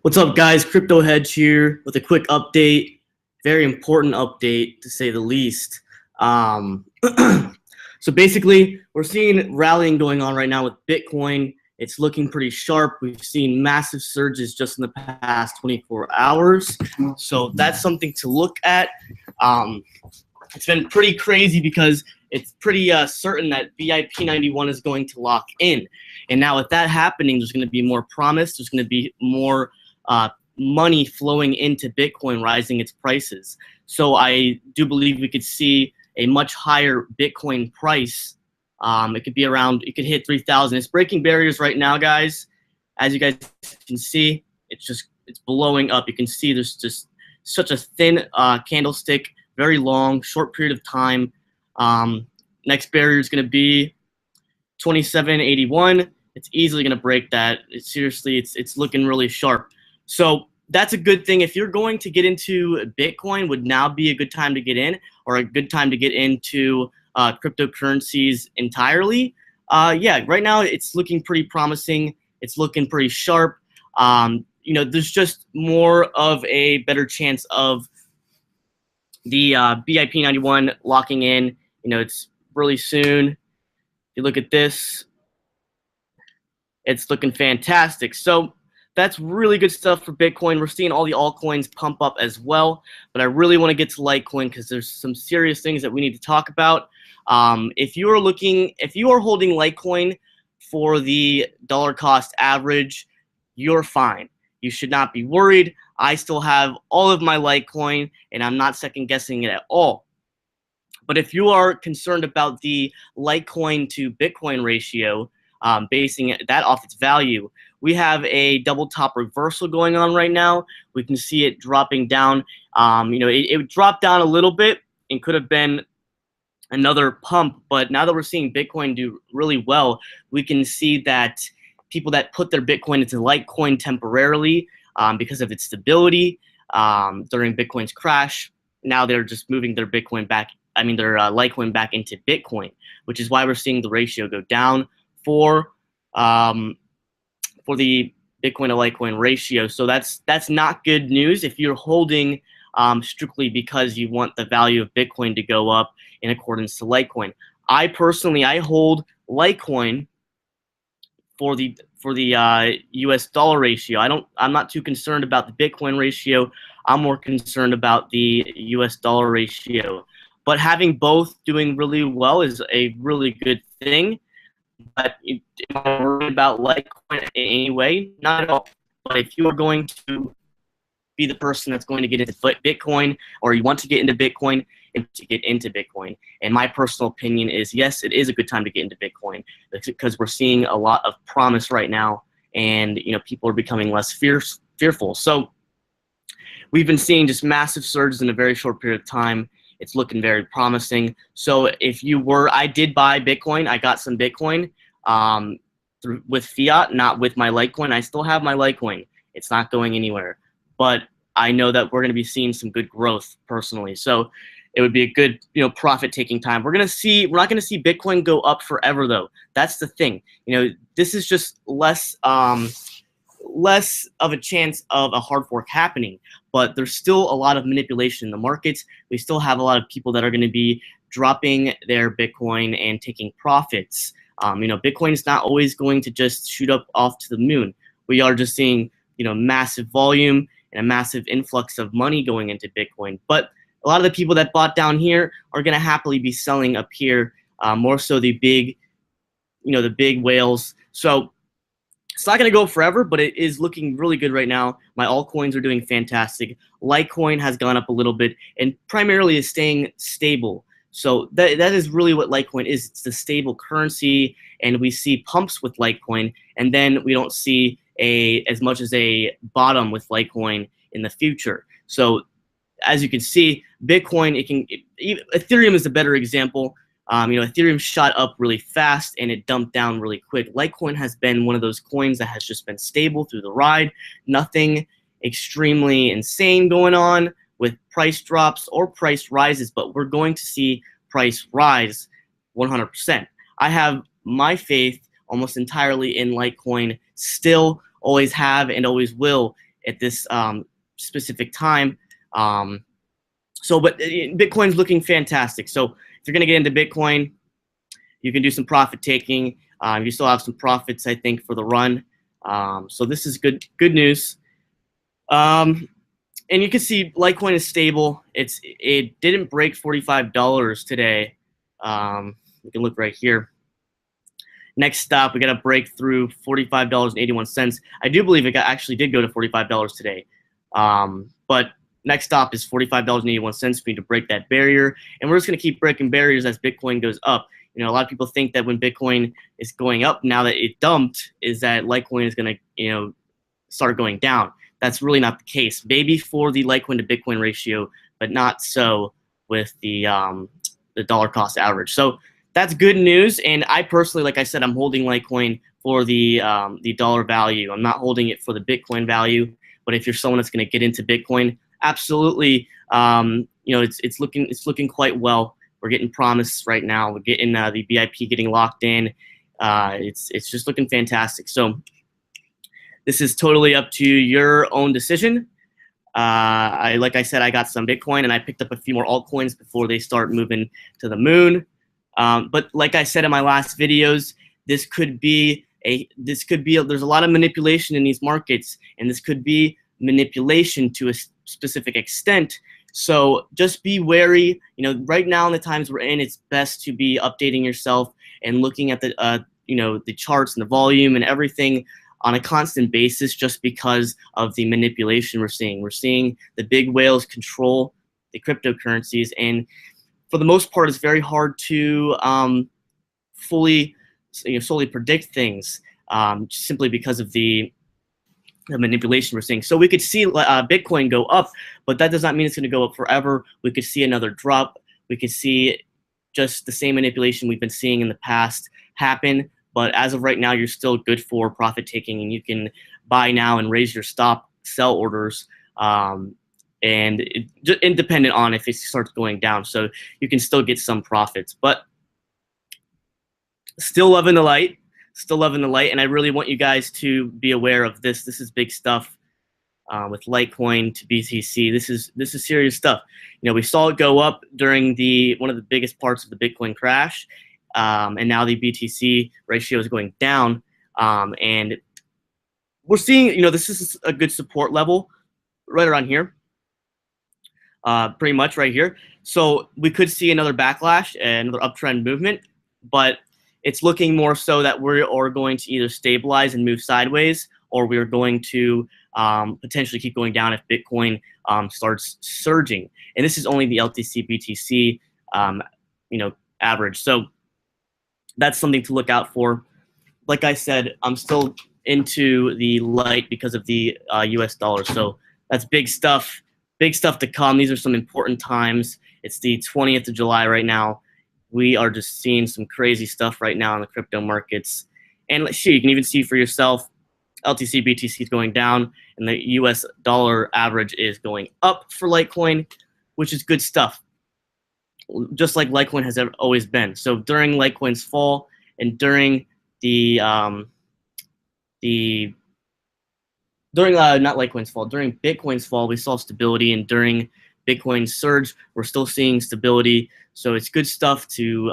What's up, guys? Crypto Hedge here with a quick update. Very important update, to say the least. So basically, we're seeing rallying going on right now with Bitcoin. It's looking pretty sharp. We've seen massive surges just in the past 24 hours. So that's something to look at. It's been pretty crazy because it's pretty certain that BIP 91 is going to lock in. And now with that happening, there's going to be more promise. There's going to be more money flowing into Bitcoin, rising its prices. So I do believe we could see a much higher Bitcoin price. It could be around, it could hit 3,000. It's breaking barriers right now, guys. As you guys can see, it's blowing up. You can see there's just such a thin candlestick, very long, short period of time. Next barrier is going to be 2781. It's easily going to break that. Seriously, it's looking really sharp. So that's a good thing. If you're going to get into Bitcoin, would now be a good time to get in, or a good time to get into cryptocurrencies entirely. Yeah, right now it's looking pretty promising. It's looking pretty sharp. There's just more of a better chance of the BIP 91 locking in. It's really soon. If you look at this, it's looking fantastic. So that's really good stuff for Bitcoin. We're seeing all the altcoins pump up as well, but I really want to get to Litecoin because there's some serious things that we need to talk about. If you are holding Litecoin for the dollar cost average, you're fine. You should not be worried. I still have all of my Litecoin, and I'm not second guessing it at all. But if you are concerned about the Litecoin to Bitcoin ratio, basing that off its value, we have a double top reversal going on right now. We can see it dropping down. It dropped down a little bit and could have been another pump, but now that we're seeing Bitcoin do really well, we can see that people that put their Bitcoin into Litecoin temporarily because of its stability during Bitcoin's crash, now they're just moving their Bitcoin back, their Litecoin back into Bitcoin, which is why we're seeing the ratio go down for the Bitcoin to Litecoin ratio. So that's not good news if you're holding strictly because you want the value of Bitcoin to go up in accordance to Litecoin. I personally hold Litecoin for the US dollar ratio. I'm not too concerned about the Bitcoin ratio. I'm more concerned about the US dollar ratio. But having both doing really well is a really good thing. But am I worried about Litecoin anyway? Not at all. But if you are going to be the person that's going to get into Bitcoin, or you want to get into Bitcoin, and to get into Bitcoin, and my personal opinion is, yes, it is a good time to get into Bitcoin because we're seeing a lot of promise right now, and people are becoming less fearful. So we've been seeing just massive surges in a very short period of time. It's looking very promising. So I did buy Bitcoin. I got some Bitcoin with fiat, not with my Litecoin. I still have my Litecoin. It's not going anywhere. But I know that we're going to be seeing some good growth personally. So it would be a good, profit-taking time. We're not going to see Bitcoin go up forever, though. That's the thing. This is just less of a chance of a hard fork happening, but there's still a lot of manipulation in the markets. We still have a lot of people that are going to be dropping their Bitcoin and taking profits. Bitcoin is not always going to just shoot up off to the moon. We are just seeing, massive volume and a massive influx of money going into Bitcoin. But a lot of the people that bought down here are going to happily be selling up here, more so the big whales. So it's not going to go forever, but it is looking really good right now. My altcoins are doing fantastic. Litecoin has gone up a little bit and primarily is staying stable. So that is really what Litecoin is. It's the stable currency, and we see pumps with Litecoin, and then we don't see as much as a bottom with Litecoin in the future. So as you can see, Bitcoin, Ethereum is a better example. Ethereum shot up really fast and it dumped down really quick. Litecoin has been one of those coins that has just been stable through the ride. Nothing extremely insane going on with price drops or price rises, but we're going to see price rise 100%. I have my faith almost entirely in Litecoin, still always have and always will. at this specific time. But Bitcoin's looking fantastic. So if you're going to get into Bitcoin, you can do some profit taking. You still have some profits, I think, for the run. So this is good news. And you can see Litecoin is stable. It didn't break $45 today. We can look right here. Next stop, we got to break through $45.81. I do believe it actually did go to $45 today. But next stop is $45.81. We need to break that barrier, and we're just going to keep breaking barriers as Bitcoin goes up. You know, a lot of people think that when Bitcoin is going up, now that it dumped, is that Litecoin is going to, you know, start going down. That's really not the case. Maybe for the Litecoin to Bitcoin ratio, but not so with the dollar cost average. So that's good news. And I personally, like I said, I'm holding Litecoin for the dollar value. I'm not holding it for the Bitcoin value. But if you're someone that's going to get into Bitcoin, absolutely, you know, it's looking quite well. We're getting promise right now. We're getting the BIP getting locked in. It's just looking fantastic. So this is totally up to your own decision. Like I said, I got some Bitcoin and I picked up a few more altcoins before they start moving to the moon. But like I said in my last videos, there's a lot of manipulation in these markets, and this could be manipulation to a specific extent. So just be wary. You know, right now in the times we're in, it's best to be updating yourself and looking at the you know, the charts and the volume and everything on a constant basis, just because of the manipulation we're seeing. We're seeing the big whales control the cryptocurrencies, and for the most part, it's very hard to fully, solely predict things, simply because of the manipulation we're seeing. So we could see Bitcoin go up, but that does not mean it's going to go up forever. We could see another drop. We could see just the same manipulation we've been seeing in the past happen. But as of right now, you're still good for profit taking, and you can buy now and raise your stop sell orders, independent on if it starts going down. So you can still get some profits, but still loving the light. Still loving the light, and I really want you guys to be aware of this. This is big stuff with Litecoin to BTC. This is serious stuff. You know, we saw it go up during one of the biggest parts of the Bitcoin crash, and now the BTC ratio is going down, and we're seeing, you know, this is a good support level right around here, pretty much right here. So we could see another backlash and another uptrend movement, but it's looking more so that we are going to either stabilize and move sideways, or we are going to potentially keep going down if Bitcoin starts surging. And this is only the LTC BTC you know, average. So that's something to look out for. Like I said, I'm still into the light because of the US dollar. So that's big stuff to come. These are some important times. It's the 20th of July right now. We are just seeing some crazy stuff right now in the crypto markets. And shoot, you can even see for yourself, LTC BTC is going down, and the US dollar average is going up for Litecoin, which is good stuff, just like Litecoin has always been. So during Litecoin's fall and during not Litecoin's fall, during Bitcoin's fall, we saw stability, and during Bitcoin's surge, we're still seeing stability. So it's good stuff to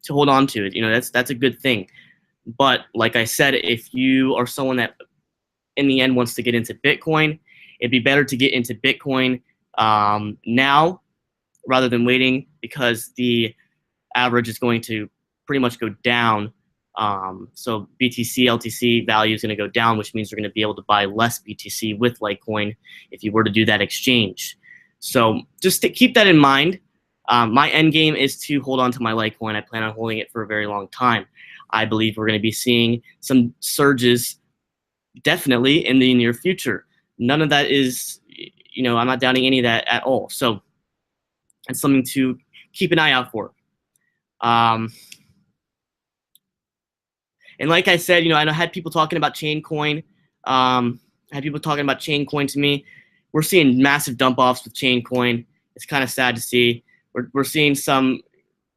hold on to. You know, that's a good thing. But like I said, if you are someone that in the end wants to get into Bitcoin, it'd be better to get into Bitcoin now rather than waiting, because the average is going to pretty much go down. So BTC, LTC value is going to go down, which means you're going to be able to buy less BTC with Litecoin if you were to do that exchange. So just to keep that in mind. My end game is to hold on to my Litecoin. I plan on holding it for a very long time. I believe we're going to be seeing some surges definitely in the near future. None of that is, you know, I'm not doubting any of that at all. So it's something to keep an eye out for. And like I said, you know, I had people talking about Chaincoin. I had people talking about Chaincoin to me. We're seeing massive dump offs with Chaincoin. It's kind of sad to see. We're seeing some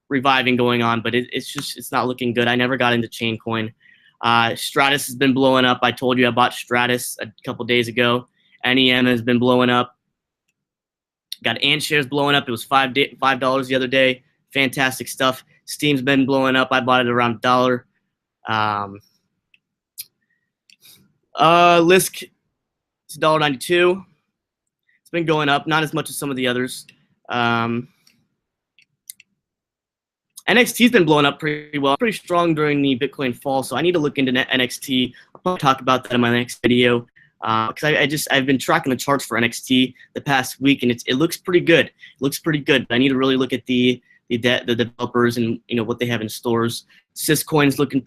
reviving going on, but it's not looking good. I never got into Chaincoin. Stratus has been blowing up. I told you I bought Stratus a couple days ago. NEM has been blowing up. Got Ant shares blowing up. It was $5 the other day. Fantastic stuff. Steam's been blowing up. I bought it around $1. Lisk is $1.92. It's been going up, not as much as some of the others. NXT's been blowing up pretty well, pretty strong during the Bitcoin fall. So I need to look into NXT. I'll probably talk about that in my next video because I've been tracking the charts for NXT the past week, and it looks pretty good. It looks pretty good. But I need to really look at the developers and what they have in stores. Syscoin's looking.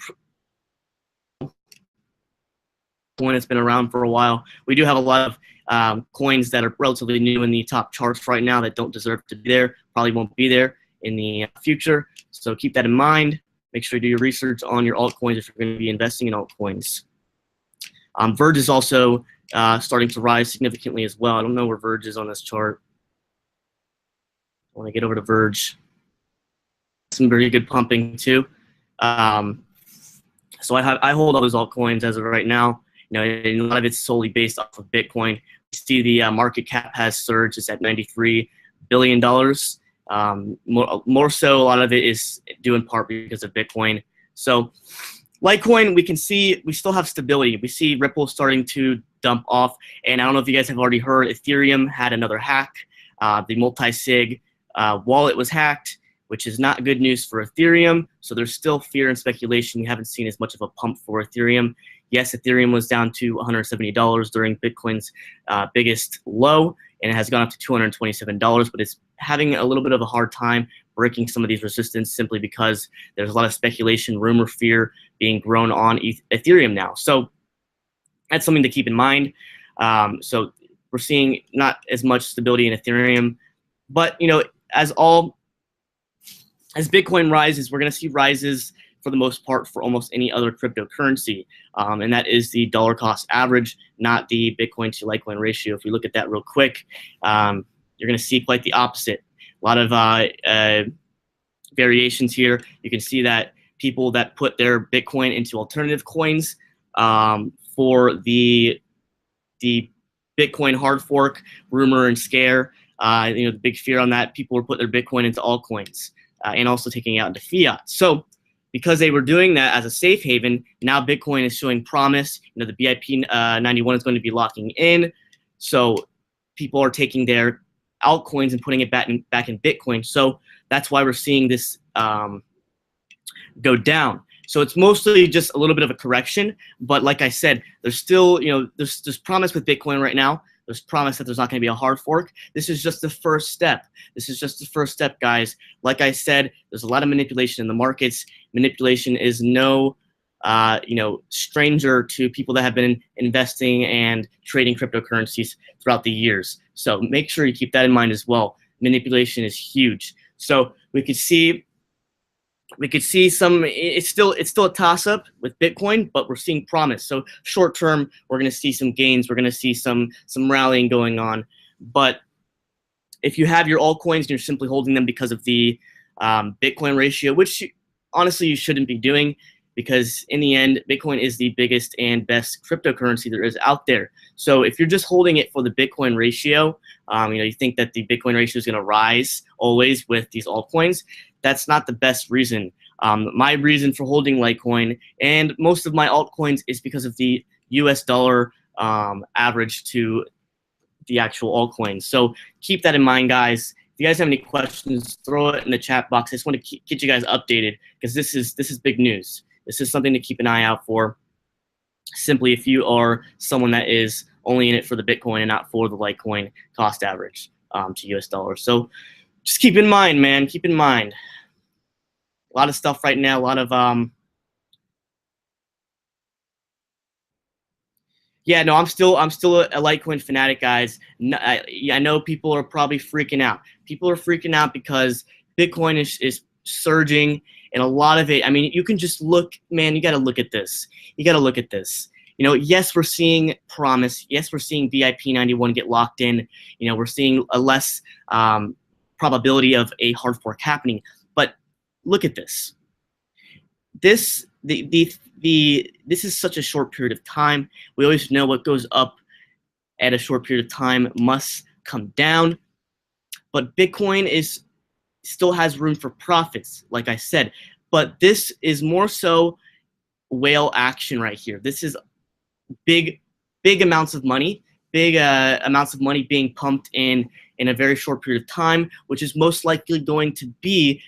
Coin that's been around for a while. We do have a lot of coins that are relatively new in the top charts right now that don't deserve to be there. Probably won't be there in the future. So keep that in mind. Make sure you do your research on your altcoins if you're going to be investing in altcoins. Verge is also starting to rise significantly as well. I don't know where Verge is on this chart. I want to get over to Verge. Some very good pumping too. So I hold all those altcoins as of right now. And a lot of it's solely based off of Bitcoin. You see the market cap has surged. It's at $93 billion. More so, a lot of it is due in part because of Bitcoin. So Litecoin, we can see we still have stability. We see Ripple starting to dump off. And I don't know if you guys have already heard, Ethereum had another hack. The multi-sig wallet was hacked, which is not good news for Ethereum. So there's still fear and speculation. You haven't seen as much of a pump for Ethereum. Yes, Ethereum was down to $170 during Bitcoin's biggest low, and it has gone up to $227, but it's having a little bit of a hard time breaking some of these resistance simply because there's a lot of speculation, rumor, fear being grown on Ethereum now. So that's something to keep in mind. So we're seeing not as much stability in Ethereum, but as Bitcoin rises, we're going to see rises for the most part for almost any other cryptocurrency, and that is the dollar cost average, not the Bitcoin to Litecoin ratio. If we look at that real quick, you're going to see quite the opposite. A lot of variations here. You can see that people that put their Bitcoin into alternative coins for the Bitcoin hard fork rumor and scare, the big fear on that, people were putting their Bitcoin into altcoins and also taking it out into fiat. So because they were doing that as a safe haven, now Bitcoin is showing promise. The BIP 91 is going to be locking in. So people are taking their altcoins and putting it back in Bitcoin. So that's why we're seeing this go down. So it's mostly just a little bit of a correction. But like I said, there's still, there's promise with Bitcoin right now. There's promise that there's not going to be a hard fork. This is just the first step. This is just the first step, guys. Like I said, there's a lot of manipulation in the markets. Manipulation is no, stranger to people that have been investing and trading cryptocurrencies throughout the years. So make sure you keep that in mind as well. Manipulation is huge. So we could see some. It's still a toss-up with Bitcoin, but we're seeing promise. So short term, we're going to see some gains. We're going to see some rallying going on. But if you have your altcoins and you're simply holding them because of the Bitcoin ratio, which honestly you shouldn't be doing, because in the end, Bitcoin is the biggest and best cryptocurrency there is out there. So if you're just holding it for the Bitcoin ratio, you think that the Bitcoin ratio is going to rise always with these altcoins. That's not the best reason. My reason for holding Litecoin and most of my altcoins is because of the US dollar average to the actual altcoins. So keep that in mind, guys. If you guys have any questions, throw it in the chat box. I just want to get you guys updated because this is big news. This is something to keep an eye out for. Simply if you are someone that is only in it for the Bitcoin and not for the Litecoin cost average to US dollars. So just keep in mind, man. Keep in mind. A lot of stuff right now. A lot of yeah, no, I'm still a Litecoin fanatic, guys. No, I know people are probably freaking out. People are freaking out because Bitcoin is surging, and a lot of it. I mean, you can just look, man. You got to look at this. You got to look at this. Yes, we're seeing promise. Yes, we're seeing BIP 91 get locked in. We're seeing a less probability of a hard fork happening. But look at this. The this is such a short period of time. We always know what goes up at a short period of time must come down. But Bitcoin still has room for profits, like I said. But this is more so whale action right here. This is big amounts of money, big amounts of money being pumped in a very short period of time, which is most likely going to be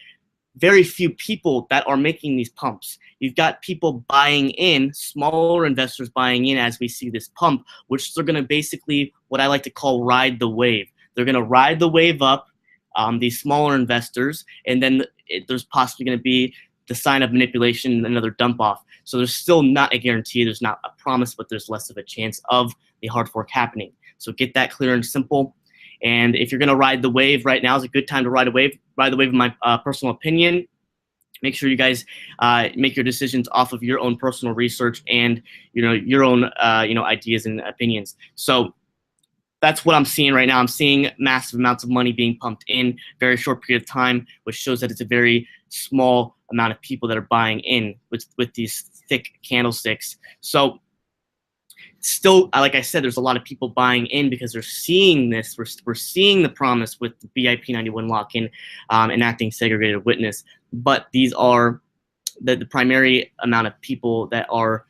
very few people that are making these pumps. You've got people buying in, smaller investors buying in as we see this pump, which they're going to basically, what I like to call, ride the wave. They're going to ride the wave up, these smaller investors, and then there's possibly going to be the sign of manipulation and another dump off. So there's still not a guarantee, there's not a promise, but there's less of a chance of the hard fork happening. So get that clear and simple. And if you're going to ride the wave, right now is a good time to ride a wave. Ride the wave, in my personal opinion. Make sure you guys make your decisions off of your own personal research and your own ideas and opinions. So that's what I'm seeing right now. I'm seeing massive amounts of money being pumped in very short period of time, which shows that it's a very small amount of people that are buying in with these thick candlesticks. So still, like I said, there's a lot of people buying in because they're seeing this. We're seeing the promise with the BIP 91 lock-in enacting segregated witness. But these are the primary amount of people that are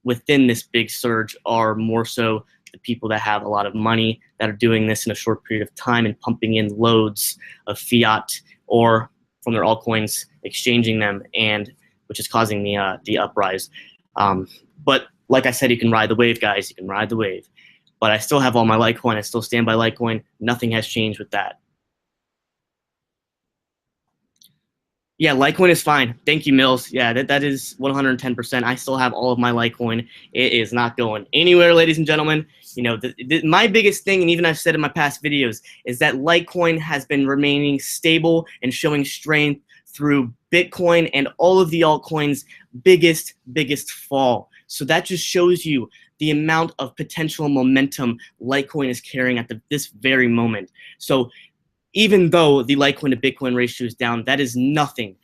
within this big surge are more so the people that have a lot of money that are doing this in a short period of time and pumping in loads of fiat or from their altcoins, exchanging them, and which is causing the uprise. But like I said, you can ride the wave, guys. You can ride the wave. But I still have all my Litecoin. I still stand by Litecoin. Nothing has changed with that. Yeah, Litecoin is fine. Thank you, Mills. Yeah, that is 110%. I still have all of my Litecoin. It is not going anywhere, ladies and gentlemen. My biggest thing, and even I've said in my past videos, is that Litecoin has been remaining stable and showing strength through Bitcoin and all of the altcoins' biggest fall. So that just shows you the amount of potential momentum Litecoin is carrying at this very moment. So even though the Litecoin to Bitcoin ratio is down, that is nothing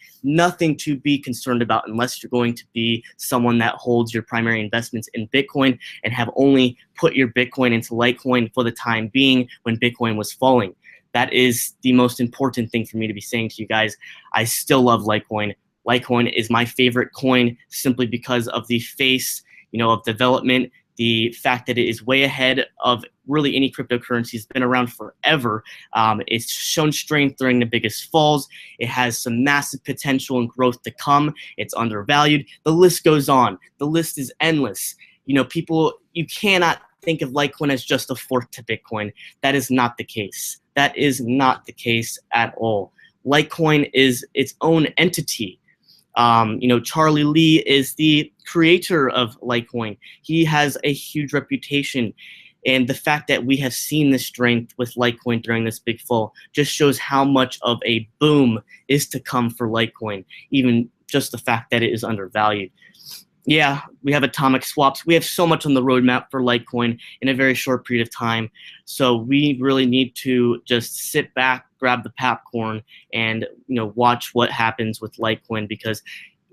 to be concerned about unless you're going to be someone that holds your primary investments in Bitcoin and have only put your Bitcoin into Litecoin for the time being when Bitcoin was falling. That is the most important thing for me to be saying to you guys. I still love Litecoin. Litecoin is my favorite coin simply because of the face, of development, the fact that it is way ahead of really any cryptocurrency. It's been around forever. It's shown strength during the biggest falls. It has some massive potential and growth to come. It's undervalued. The list goes on. The list is endless. You cannot think of Litecoin as just a fork to Bitcoin. That is not the case. That is not the case at all. Litecoin is its own entity. Charlie Lee is the creator of Litecoin. He has a huge reputation. And the fact that we have seen the strength with Litecoin during this big fall just shows how much of a boom is to come for Litecoin, even just the fact that it is undervalued. Yeah, we have atomic swaps. We have so much on the roadmap for Litecoin in a very short period of time. So we really need to just sit back, grab the popcorn, and watch what happens with Litecoin, because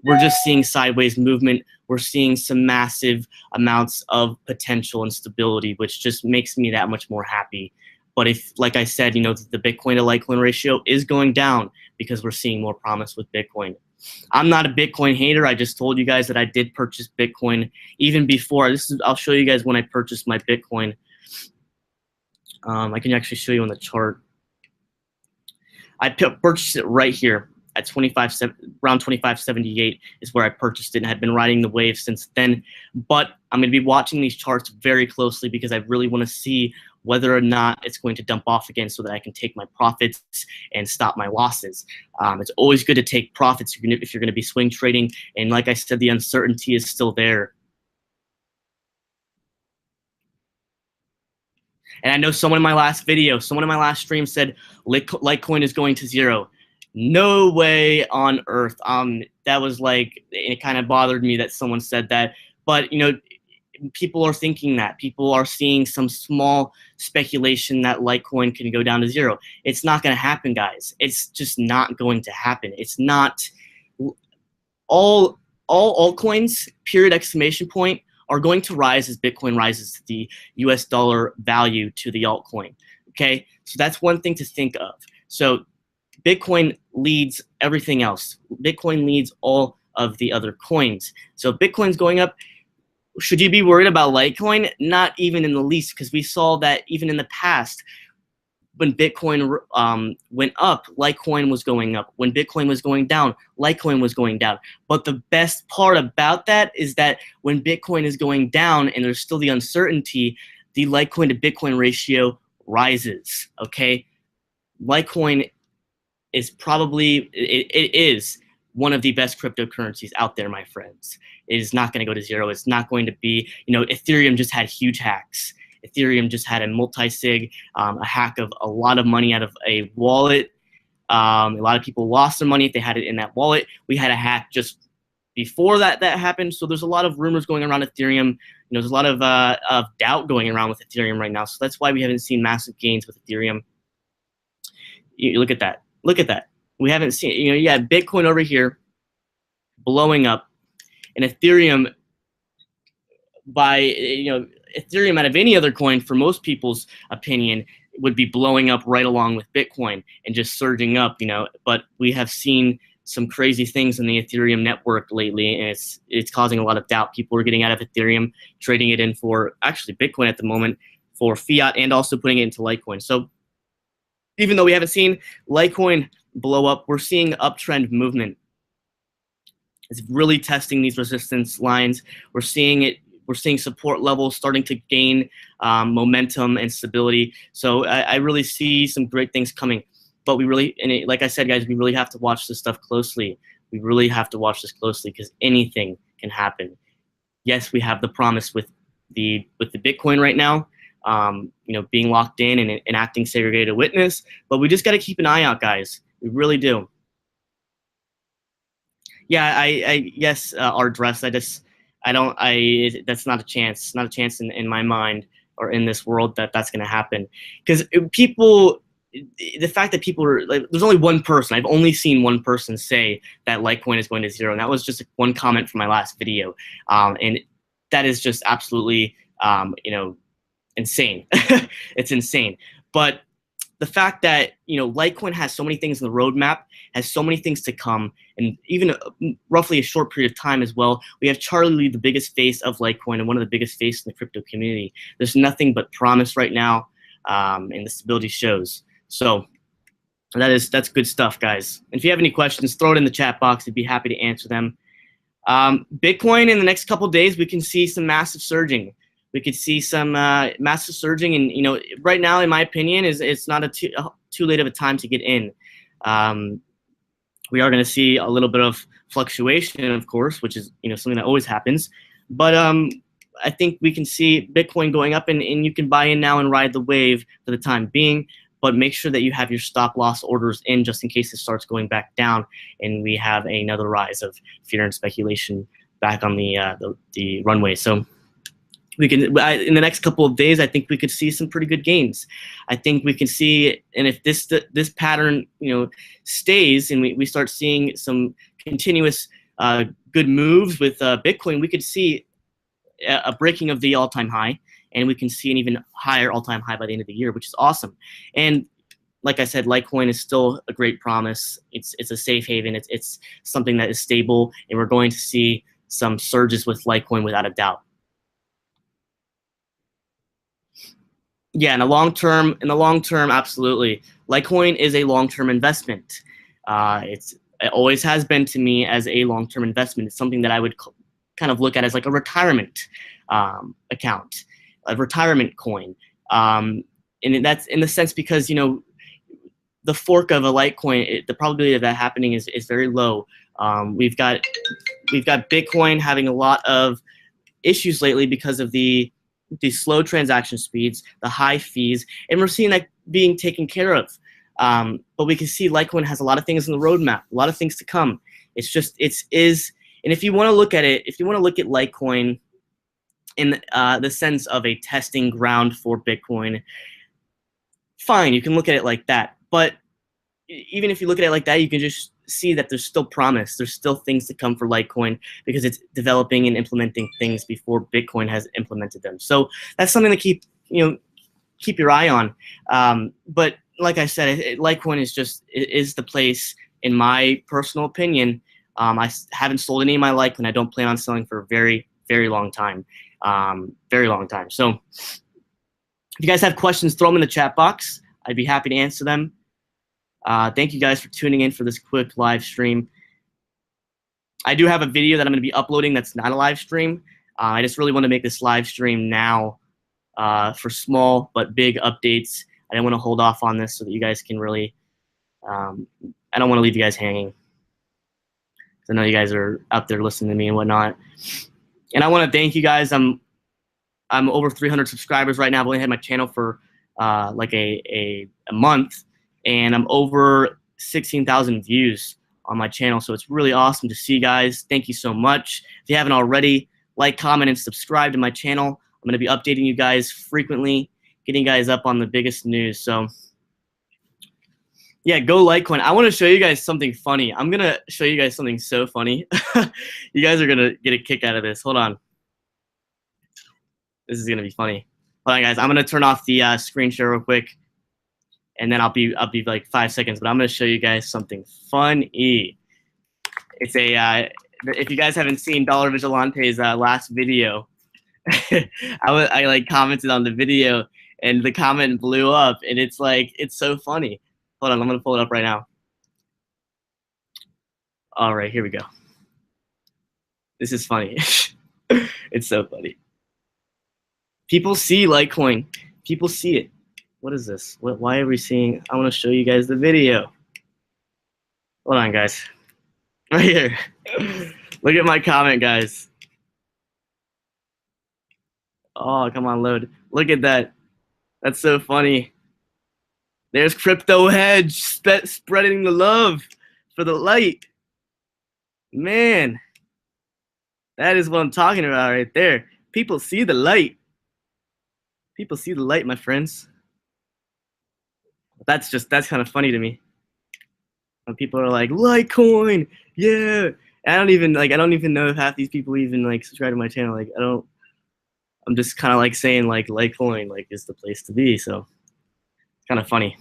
we're just seeing sideways movement. We're seeing some massive amounts of potential and stability, which just makes me that much more happy. But if, like I said, the Bitcoin to Litecoin ratio is going down because we're seeing more promise with Bitcoin. I'm not a Bitcoin hater. I just told you guys that I did purchase Bitcoin even before. I'll show you guys when I purchased my Bitcoin. I can actually show you on the chart. I purchased it right here at around 25.78 is where I purchased it, and I've been riding the wave since then. But I'm going to be watching these charts very closely because I really want to see whether or not it's going to dump off again so that I can take my profits and stop my losses. It's always good to take profits if you're going to be swing trading. And like I said, the uncertainty is still there. And I know someone in my last video, someone in my last stream said Litecoin is going to zero. No way on earth. That was it kind of bothered me that someone said that. But, people are thinking that. People are seeing some small speculation that Litecoin can go down to zero. It's not going to happen, guys. It's just not going to happen. It's not. All all altcoins, period, exclamation point, are going to rise as Bitcoin rises to the US dollar value to the altcoin. Okay, so that's one thing to think of. So Bitcoin leads everything else. Bitcoin leads all of the other coins. So if Bitcoin's going up, should you be worried about Litecoin? Not even in the least, because we saw that even in the past, when Bitcoin went up, Litecoin was going up. When Bitcoin was going down, Litecoin was going down. But the best part about that is that when Bitcoin is going down and there's still the uncertainty, the Litecoin to Bitcoin ratio rises. Okay, Litecoin is probably it is one of the best cryptocurrencies out there, my friends. It is not going to go to zero. It's not going to be, Ethereum just had huge hacks. Ethereum just had a multi-sig, a hack of a lot of money out of a wallet. A lot of people lost their money if they had it in that wallet. We had a hack just before that happened. So there's a lot of rumors going around Ethereum. There's a lot of doubt going around with Ethereum right now. So that's why we haven't seen massive gains with Ethereum. You look at that. Look at that. We haven't seen, you had Bitcoin over here blowing up, and Ethereum Ethereum out of any other coin, for most people's opinion, would be blowing up right along with Bitcoin and just surging up, But we have seen some crazy things in the Ethereum network lately, and it's causing a lot of doubt. People are getting out of Ethereum, trading it in for actually Bitcoin at the moment for fiat, and also putting it into Litecoin. So even though we haven't seen Litecoin blow up, we're seeing uptrend movement. It's really testing these resistance lines. We're seeing support levels starting to gain momentum and stability. So I really see some great things coming. But like I said, guys, we really have to watch this stuff closely. We really have to watch this closely because anything can happen. Yes, we have the promise with the Bitcoin right now, being locked in and enacting segregated witness. But we just got to keep an eye out, guys. We really do. Yeah, yes, our dress. That's not a chance. Not a chance in my mind or in this world that's going to happen. Because the fact that people are like, there's only one person. I've only seen one person say that Litecoin is going to zero, and that was just one comment from my last video. And that is just absolutely, insane. It's insane. But the fact that Litecoin has so many things in the roadmap, has so many things to come, and even roughly a short period of time as well. We have Charlie Lee, the biggest face of Litecoin and one of the biggest faces in the crypto community. There's nothing but promise right now, and the stability shows. So that's good stuff, guys. And if you have any questions, throw it in the chat box. I'd be happy to answer them. Bitcoin in the next couple of days, we can see some massive surging. We could see some massive surging, and right now, in my opinion, it's not too late of a time to get in. We are going to see a little bit of fluctuation, of course, which is something that always happens. But I think we can see Bitcoin going up, and you can buy in now and ride the wave for the time being. But make sure that you have your stop loss orders in just in case it starts going back down, and we have another rise of fear and speculation back on the runway. So we can, in the next couple of days, I think we could see some pretty good gains. I think we can see, and if this pattern stays, and we start seeing some continuous good moves with Bitcoin, we could see a breaking of the all-time high, and we can see an even higher all-time high by the end of the year, which is awesome. And like I said, Litecoin is still a great promise. It's a safe haven. It's something that is stable, and we're going to see some surges with Litecoin without a doubt. Yeah, in the long term, absolutely. Litecoin is a long-term investment. It always has been to me as a long-term investment. It's something that I would kind of look at as like a retirement account, a retirement coin. And that's in the sense because the fork of a Litecoin, the probability of that happening is very low. We've got Bitcoin having a lot of issues lately because of the slow transaction speeds, the high fees, and we're seeing that being taken care of. But we can see Litecoin has a lot of things in the roadmap, a lot of things to come. It's just, and if you want to look at it, if you want to look at Litecoin in the sense of a testing ground for Bitcoin, fine, you can look at it like that. But even if you look at it like that, you can just see that there's still promise. There's still things to come for Litecoin because it's developing and implementing things before Bitcoin has implemented them. So that's something to keep your eye on. But like I said, Litecoin is the place, in my personal opinion. I haven't sold any of my Litecoin. I don't plan on selling for a very, very long time. Very long time. So if you guys have questions, throw them in the chat box. I'd be happy to answer them. Thank you guys for tuning in for this quick live stream. I do have a video that I'm going to be uploading that's not a live stream. I just really want to make this live stream now for small but big updates. I don't want to hold off on this so that you guys can really, I don't want to leave you guys hanging. I know you guys are out there listening to me and whatnot. And I want to thank you guys. I'm over 300 subscribers right now. I've only had my channel for like a month, and I'm over 16,000 views on my channel. So it's really awesome to see, guys. Thank you so much. If you haven't already, like, comment, and subscribe to my channel. I'm going to be updating you guys frequently, getting you guys up on the biggest news. So yeah, go Litecoin. I want to show you guys something funny. I'm going to show you guys something so funny. You guys are going to get a kick out of this. Hold on. This is going to be funny. Hold on, guys. I'm going to turn off the screen share real quick, and then I'll be like 5 seconds. But I'm going to show you guys something funny. It's a if you guys haven't seen Dollar Vigilante's last video, I like commented on the video, and the comment blew up, and it's so funny. Hold on, I'm going to pull it up right now. All right, here we go. This is funny. It's so funny. People see Litecoin. People see it. What is this? Why are we seeing? I want to show you guys the video. Hold on, guys. Right here. Look at my comment, guys. Oh, come on, load. Look at that. That's so funny. There's Crypto Hedge spreading the love for the light. Man, that is what I'm talking about right there. People see the light. People see the light, my friends. That's kind of funny to me. When people are like, Litecoin, yeah. I don't even know if half these people even like subscribe to my channel. Like, I'm just kind of like saying like Litecoin like is the place to be. So kind of funny.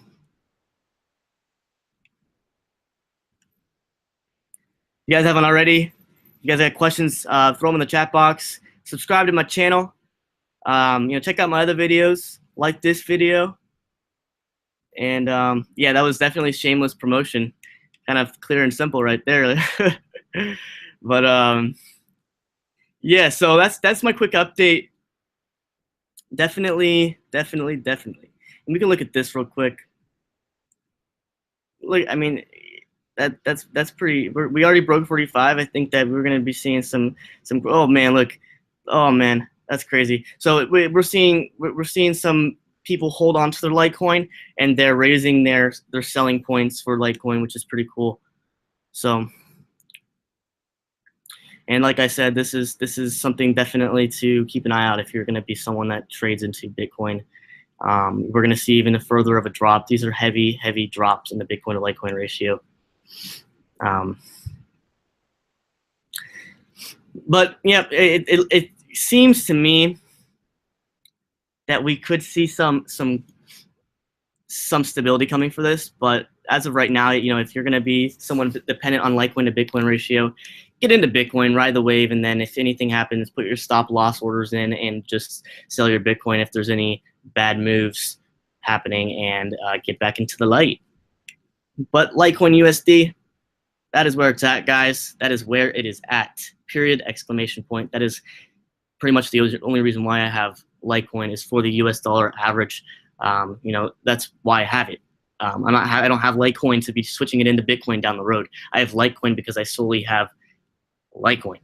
You guys haven't already? You guys have questions? Throw them in the chat box. Subscribe to my channel. Check out my other videos. Like this video. And yeah, that was definitely shameless promotion. Kind of clear and simple right there. But yeah, so that's my quick update. Definitely. And we can look at this real quick. Look, I mean, that's pretty. We already broke 45. I think that we're gonna be seeing some. Oh man, look. Oh man, that's crazy. So we're seeing some people hold on to their Litecoin, and they're raising their selling points for Litecoin, which is pretty cool. So, and like I said, this is something definitely to keep an eye out if you're going to be someone that trades into Bitcoin. We're going to see even further of a drop. These are heavy drops in the Bitcoin to Litecoin ratio. But yeah, it seems to me that we could see some stability coming for this, but as of right now, if you're going to be someone dependent on Litecoin to Bitcoin ratio, get into Bitcoin, ride the wave, and then if anything happens, put your stop loss orders in and just sell your Bitcoin if there's any bad moves happening, and get back into the light. But Litecoin USD, that is where it's at, guys. That is where it is at. Period, exclamation point. That is pretty much the only reason why I have Litecoin is for the US dollar average. That's why I have it. I don't have Litecoin to be switching it into Bitcoin down the road. I have Litecoin because I solely have Litecoin,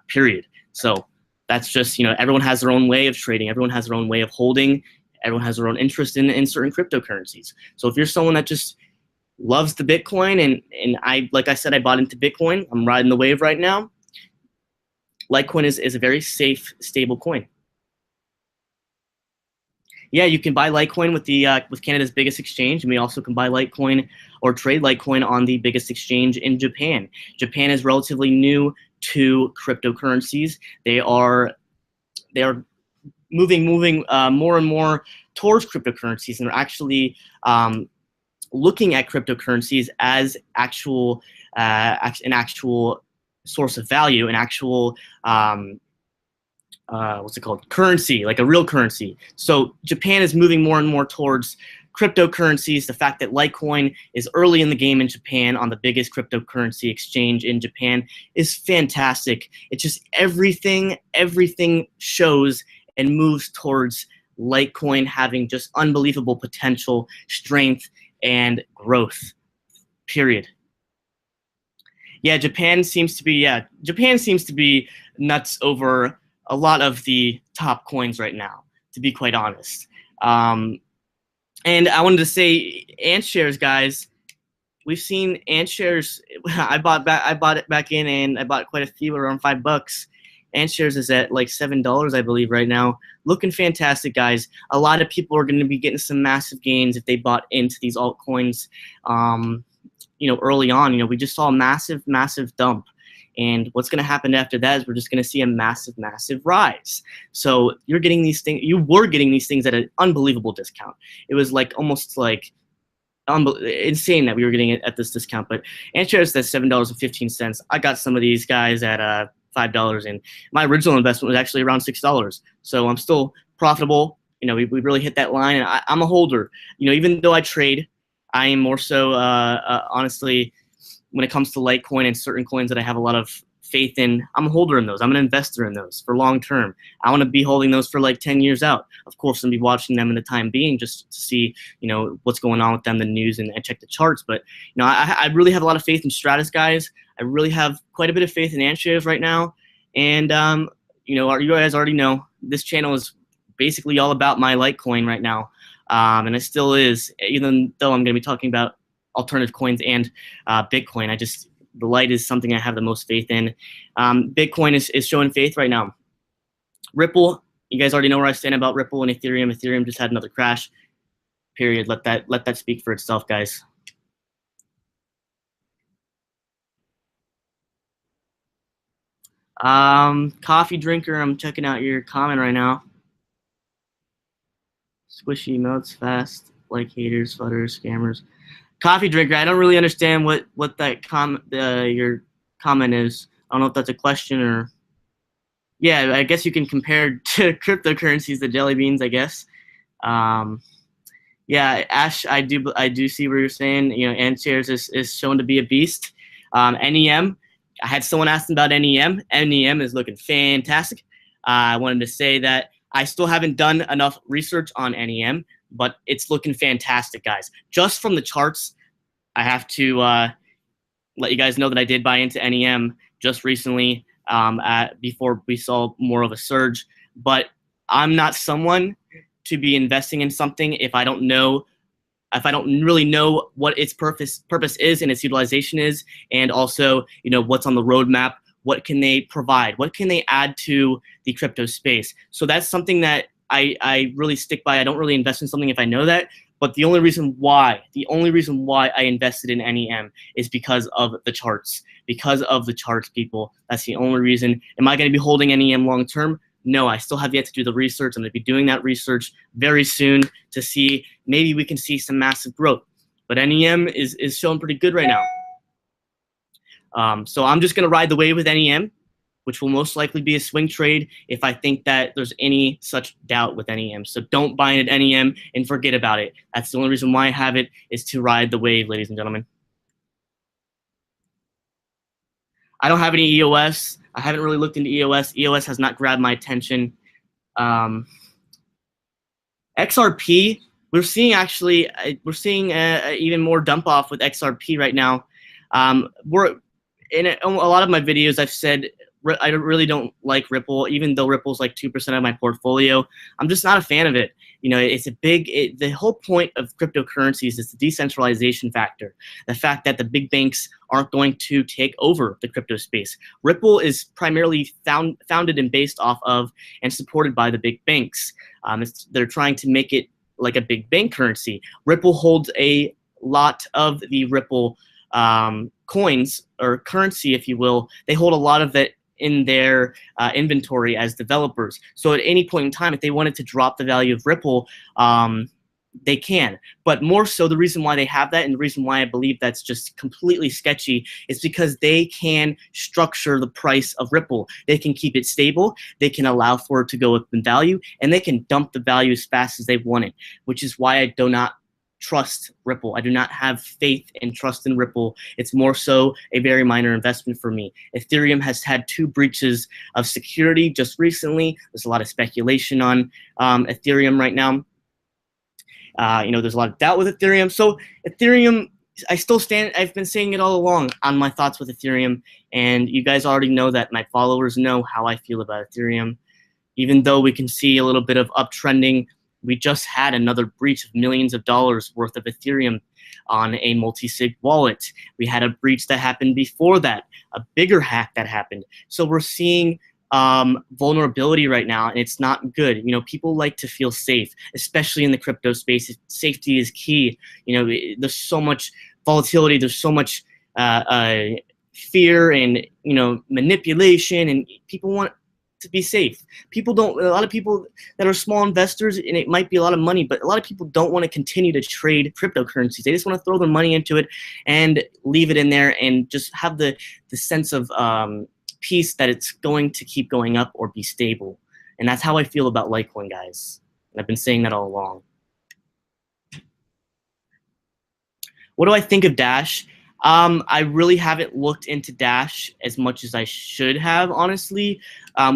period. So that's just, everyone has their own way of trading. Everyone has their own way of holding. Everyone has their own interest in certain cryptocurrencies. So if you're someone that just loves the Bitcoin, and like I said, I bought into Bitcoin. I'm riding the wave right now. Litecoin is a very safe, stable coin. Yeah, you can buy Litecoin with Canada's biggest exchange, and we also can buy Litecoin or trade Litecoin on the biggest exchange in Japan. Japan is relatively new to cryptocurrencies. They are moving more and more towards cryptocurrencies, and they're actually looking at cryptocurrencies as an actual source of value, an actual what's it called? Currency, like a real currency. So Japan is moving more and more towards cryptocurrencies. The fact that Litecoin is early in the game in Japan on the biggest cryptocurrency exchange in Japan is fantastic. It's just everything shows and moves towards Litecoin having just unbelievable potential, strength, and growth. Period. Yeah, Japan seems to be nuts over a lot of the top coins right now, to be quite honest. And I wanted to say, Ant shares, guys. We've seen Ant shares. I bought it back in, and I bought quite a few, around $5. Ant shares is at like $7, I believe, right now. Looking fantastic, guys. A lot of people are going to be getting some massive gains if they bought into these altcoins. Early on, we just saw a massive dump. And what's going to happen after that is we're just going to see a massive rise. So you were getting these things at an unbelievable discount. It was like almost like insane that we were getting it at this discount. But Ant shares at $7.15. I got some of these guys at $5, and my original investment was actually around $6. So I'm still profitable. We really hit that line, and I'm a holder. Even though I trade, I am more so honestly, when it comes to Litecoin and certain coins that I have a lot of faith in, I'm a holder in those. I'm an investor in those for long term. I want to be holding those for like 10 years out. Of course, I'm going to be watching them in the time being just to see, what's going on with them, the news, and check the charts. But, I really have a lot of faith in Stratus, guys. I really have quite a bit of faith in Ant shares right now. And, you guys already know this channel is basically all about my Litecoin right now. And it still is, even though I'm going to be talking about alternative coins and Bitcoin. The light is something I have the most faith in. Bitcoin is showing faith right now. Ripple, you guys already know where I stand about Ripple and Ethereum. Ethereum just had another crash. Period. Let that speak for itself, guys. Coffee drinker, I'm checking out your comment right now. Squishy emotes fast, like haters, futters, scammers. Coffee drinker, I don't really understand what that your comment is. I don't know if that's a question or. Yeah, I guess you can compare to cryptocurrencies the jelly beans, I guess. Yeah, Ash, I do see what you're saying. Ant shares is shown to be a beast. NEM, I had someone ask about NEM. NEM is looking fantastic. I wanted to say that I still haven't done enough research on NEM, but it's looking fantastic, guys. Just from the charts, I have to let you guys know that I did buy into NEM just recently before we saw more of a surge. But I'm not someone to be investing in something if I don't really know what its purpose is and its utilization is, and also what's on the roadmap. What can they provide? What can they add to the crypto space? So that's something that I really stick by. I don't really invest in something if I know that. But the only reason why I invested in NEM is because of the charts. Because of the charts, people. That's the only reason. Am I going to be holding NEM long term? No, I still have yet to do the research. I'm going to be doing that research very soon to see maybe we can see some massive growth. But NEM is showing pretty good right now. So I'm just going to ride the wave with NEM, which will most likely be a swing trade if I think that there's any such doubt with NEM. So don't buy into NEM and forget about it. That's the only reason why I have it, is to ride the wave, ladies and gentlemen. I don't have any EOS. I haven't really looked into EOS. EOS has not grabbed my attention. XRP, we're seeing even more dump off with XRP right now. A lot of my videos, I've said I really don't like Ripple, even though Ripple's like 2% of my portfolio. I'm just not a fan of it. You know, it's a the whole point of cryptocurrencies is the decentralization factor. The fact that the big banks aren't going to take over the crypto space. Ripple is primarily founded and based off of and supported by the big banks. They're trying to make it like a big bank currency. Ripple holds a lot of the Ripple coins or currency, if you will. They hold a lot of it in their inventory as developers. So at any point in time, if they wanted to drop the value of Ripple, they can. But more so, the reason why they have that and the reason why I believe that's just completely sketchy is because they can structure the price of Ripple. They can keep it stable, they can allow for it to go up in value, and they can dump the value as fast as they want it, which is why I do not trust Ripple. I do not have faith and trust in Ripple. It's more so a very minor investment for me. Ethereum has had 2 breaches of security just recently. There's a lot of speculation on Ethereum right now. You know, there's a lot of doubt with Ethereum. So Ethereum, I've been saying it all along on my thoughts with Ethereum, and you guys already know that. My followers know how I feel about Ethereum. Even though we can see a little bit of uptrending, we just had another breach of millions of dollars worth of Ethereum on a multi-sig wallet. We had a breach that happened before that, a bigger hack that happened. So we're seeing vulnerability right now, and it's not good. You know, people like to feel safe, especially in the crypto space. Safety is key. You know, there's so much volatility, there's so much fear and, you know, manipulation, and people want to be safe. A lot of people that are small investors, and it might be a lot of money, but a lot of people don't want to continue to trade cryptocurrencies. They just want to throw their money into it and leave it in there and just have the sense of peace that it's going to keep going up or be stable. And that's how I feel about Litecoin, guys. And I've been saying that all along. What do I think of Dash? I really haven't looked into Dash as much as I should have, honestly.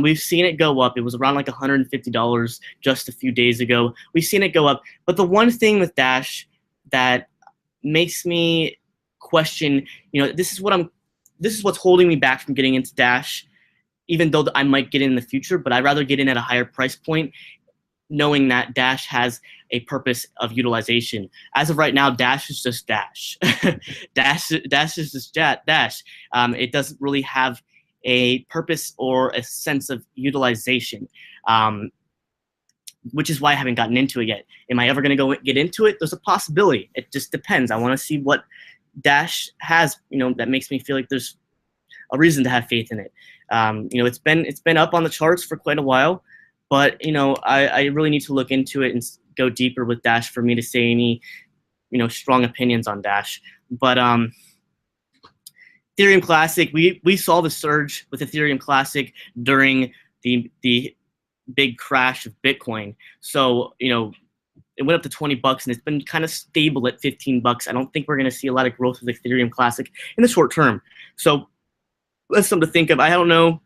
We've seen it go up. It was around like $150 just a few days ago. We've seen it go up. But the one thing with Dash that makes me question, you know, this is what's holding me back from getting into Dash, even though I might get in the future, but I'd rather get in at a higher price point, knowing that Dash has a purpose of utilization. As of right now, Dash is just Dash. Dash is just Dash. It doesn't really have a purpose or a sense of utilization, which is why I haven't gotten into it yet. Am I ever going to get into it? There's a possibility. It just depends. I want to see what Dash has, you know, that makes me feel like there's a reason to have faith in it. You know, it's been up on the charts for quite a while. But, you know, I really need to look into it and go deeper with Dash for me to say any, you know, strong opinions on Dash. But Ethereum Classic, we saw the surge with Ethereum Classic during the big crash of Bitcoin. So, you know, it went up to 20 bucks, and it's been kind of stable at 15 bucks. I don't think we're going to see a lot of growth with Ethereum Classic in the short term. So that's something to think of. I don't know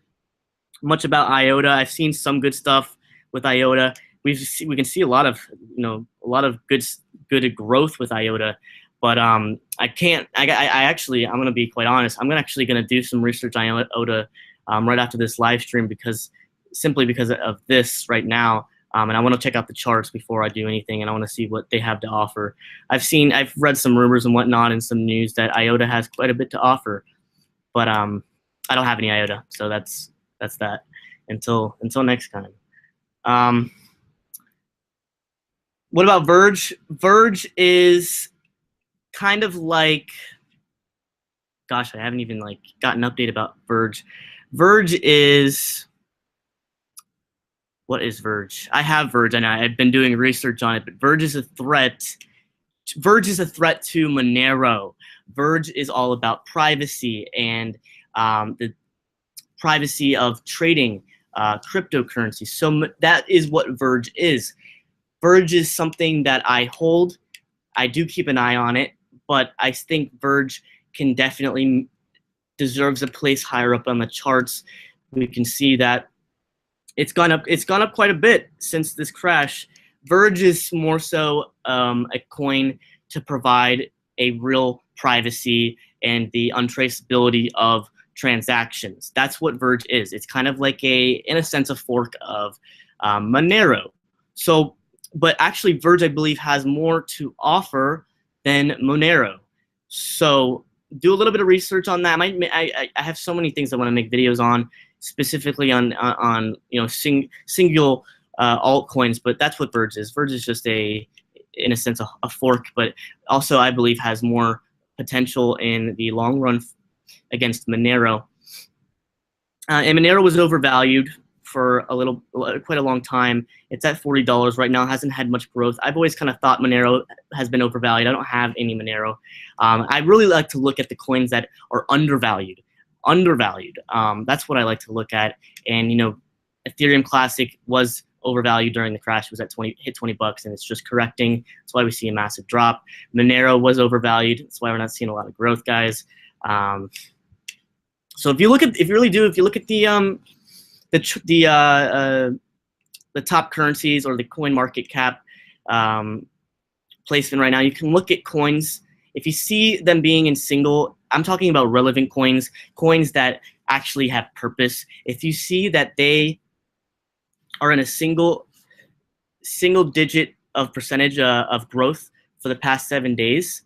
much about IOTA. I've seen some good stuff with IOTA. We can see a lot of, you know, good growth with IOTA, but I'm gonna be quite honest. I'm actually gonna do some research on IOTA right after this live stream, simply because of this right now. And I want to check out the charts before I do anything, and I want to see what they have to offer. I've read some rumors and whatnot and some news that IOTA has quite a bit to offer, but I don't have any IOTA, so that's that until next time. What about Verge? Verge is kind of like, gosh, I haven't even like gotten an update about Verge. Verge is, what is Verge? I have Verge, and I've been doing research on it, but Verge is a threat. Verge is a threat to Monero. Verge is all about privacy and the privacy of trading cryptocurrency. So that is what Verge is. Verge is something that I hold. I do keep an eye on it, but I think Verge can definitely deserves a place higher up on the charts. We can see that it's gone up quite a bit since this crash. Verge is more so a coin to provide a real privacy and the untraceability of transactions. That's what Verge is. It's kind of like in a sense, a fork of Monero. So, but actually Verge, I believe, has more to than Monero. So do a little bit of research on that. I have so many things I want to make videos on, specifically on single altcoins, but that's what Verge is. Verge is just in a sense, a fork, but also I believe has more potential in the long run against Monero. And Monero was overvalued for quite a long time. It's at $40 right now. It hasn't had much growth. I've always kind of thought Monero has been overvalued. I don't have any Monero. I really like to look at the coins that are undervalued. That's what I like to look at. And Ethereum Classic was overvalued during the crash. It was at hit 20 bucks, and it's just correcting. That's why we see a massive drop. Monero was overvalued. That's why we're not seeing a lot of growth, guys. So if you look at the top currencies or the coin market cap placement right now, you can look at coins. If you see them being in I'm talking about relevant coins that actually have purpose. If you see that they are in a single digit of percentage of growth for the past 7 days,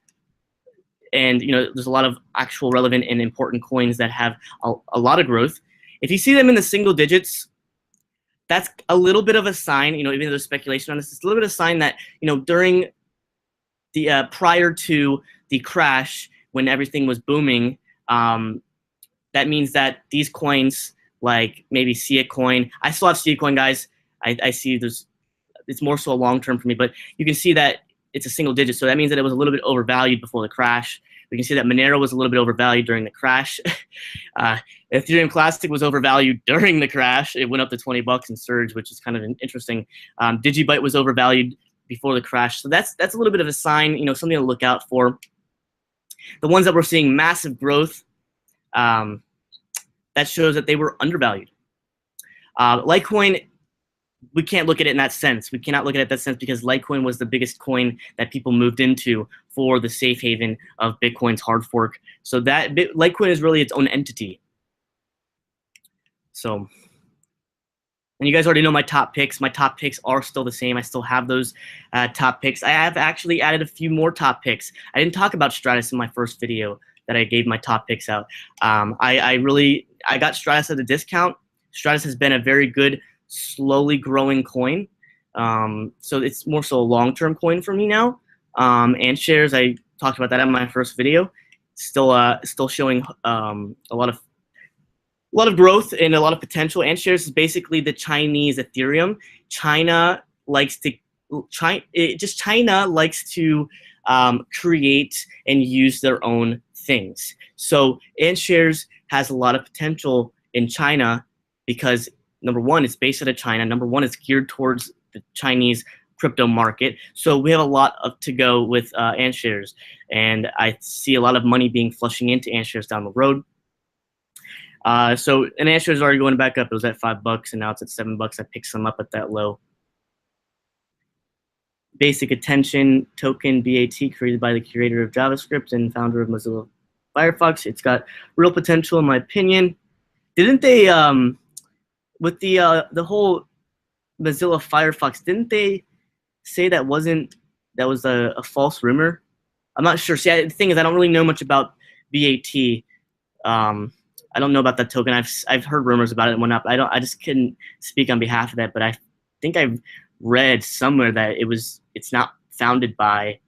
and there's a lot of actual relevant and important coins that have a lot of growth. If you see them in the single digits, that's a little bit of a sign, even though there's speculation on this, it's a little bit of a sign that, during the prior to the crash, when everything was booming, that means that these coins, like maybe Sia coin, I still have Sia coin, guys. I see it's more so a long term for me, but you can see that it's a single digit, so that means that it was a little bit overvalued before the crash. We can see that Monero was a little bit overvalued during the crash. Ethereum Classic was overvalued during the crash. It went up to 20 bucks and surged, which is kind of interesting. Digibyte was overvalued before the crash, so that's a little bit of a sign, something to look out for. The ones that we're seeing massive growth, that shows that they were undervalued. Litecoin, we can't look at it in that sense. We cannot look at it in that sense because Litecoin was the biggest coin that people moved into for the safe haven of Bitcoin's hard fork. So that Litecoin is really its own entity. So, and you guys already know my top picks. My top picks are still the same. I still have those top picks. I have actually added a few more top picks. I didn't talk about Stratus in my first video that I gave my top picks out. I got Stratus at a discount. Stratus has been a very good, slowly growing coin. So it's more so a long-term coin for me now. And shares, I talked about that in my first video. Still showing a lot of growth and a lot of potential. And shares is basically the Chinese Ethereum. China likes to create and use their own things. So AntShares has a lot of potential in China because number one, it's based out of China. Number one, it's geared towards the Chinese crypto market. So we have a lot to go with AntShares, and I see a lot of money being flushing into AntShares down the road. And AntShares is already going back up. It was at $5, and now it's at $7. I picked some up at that low. Basic Attention Token BAT, created by the creator of JavaScript and founder of Mozilla Firefox. It's got real potential, in my opinion. Didn't they, with the whole Mozilla Firefox, didn't they say that was a false rumor? I'm not sure. See, the thing is, I don't really know much about BAT. I don't know about that token. I've heard rumors about it and whatnot, but I just couldn't speak on behalf of that. But I think I've read somewhere that it's not founded by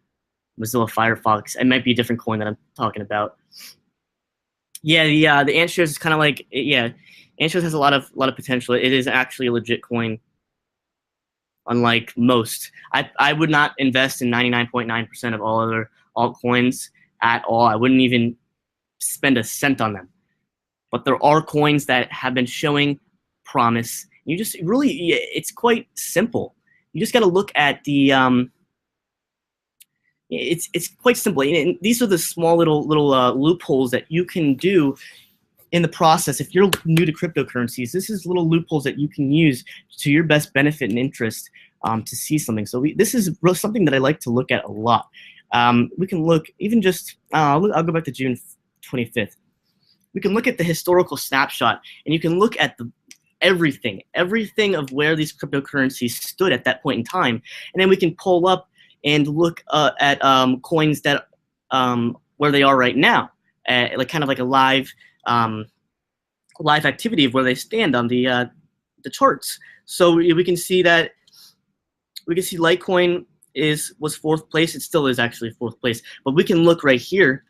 Mozilla Firefox. It might be a different coin that I'm talking about. Yeah, the AntShares is kind of like, yeah, AntShares has a lot of potential. It is actually a legit coin, unlike most. I would not invest in 99.9% of all other altcoins at all. I wouldn't even spend a cent on them. But there are coins that have been showing promise. You just really, it's quite simple. You just got to look at the. It's quite simple. And these are the small little loopholes that you can do in the process. If you're new to cryptocurrencies, this is little loopholes that you can use to your best benefit and interest to see something. So this is something that I like to look at a lot. We can look even just. I'll go back to June 25th. we can look at the historical snapshot, and you can look at the everything of where these cryptocurrencies stood at that point in time, and then we can pull up and look at coins that where they are right now, like kind of like a live activity of where they stand on the charts. So we can see that Litecoin was 4th place. It still is actually 4th place, but we can look right here.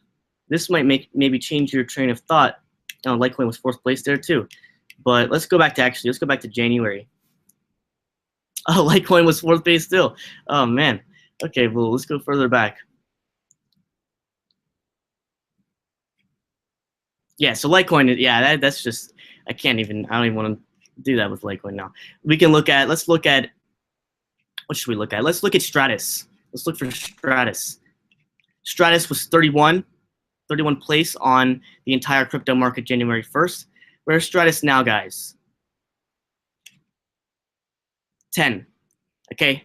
This might maybe change your train of thought. Oh, Litecoin was 4th place there too. But let's go back to January. Oh, Litecoin was 4th place still. Oh man. Okay, well, let's go further back. Yeah, so Litecoin, yeah, that's just, I don't even want to do that with Litecoin now. We can look at, let's look at, what should we look at? Let's look at Stratus. Let's look for Stratus. Stratus was 31 place on the entire crypto market January 1st. Where's Stratus now, guys? 10. Okay.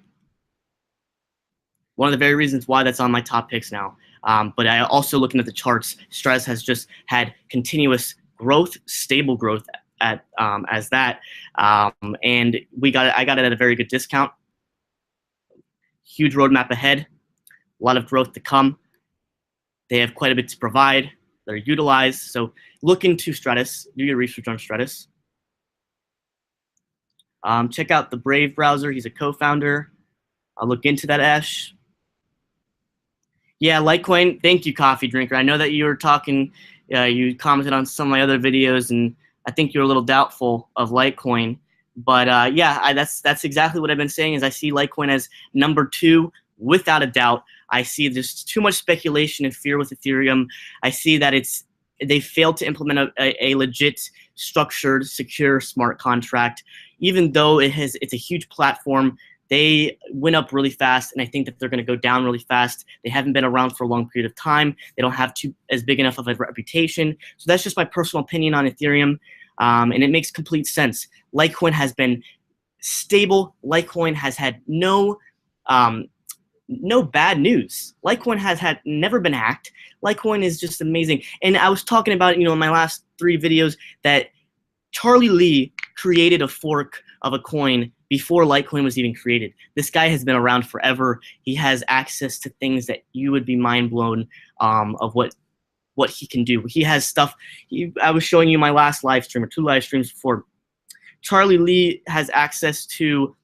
One of the very reasons why that's on my top picks now. But I also, looking at the charts, Stratus has just had continuous growth, stable growth at as that, and I got it at a very good discount. Huge roadmap ahead, a lot of growth to come. They have quite a bit to provide. They're utilized. So look into Stratus. Do your research on Stratus. Check out the Brave browser. He's a co-founder. I'll look into that, Ash. Yeah, Litecoin. Thank you, Coffee Drinker. I know that you were talking, you commented on some of my other videos, and I think you're a little doubtful of Litecoin. But yeah, that's exactly what I've been saying. Is I see Litecoin as number 2 without a doubt. I see there's too much speculation and fear with Ethereum. I see that they failed to implement a legit, structured, secure smart contract. Even though it's a huge platform, they went up really fast, and I think that they're going to go down really fast. They haven't been around for a long period of time. They don't have as big enough of a reputation. So that's just my personal opinion on Ethereum, and it makes complete sense. Litecoin has been stable. Litecoin has had no bad news. Litecoin has never been hacked. Litecoin is just amazing. And I was talking about, in my last 3 videos, that Charlie Lee created a fork of a coin before Litecoin was even created. This guy has been around forever. He has access to things that you would be mind blown of what he can do. He has stuff. I was showing you my last live stream, or 2 live streams before. Charlie Lee has access to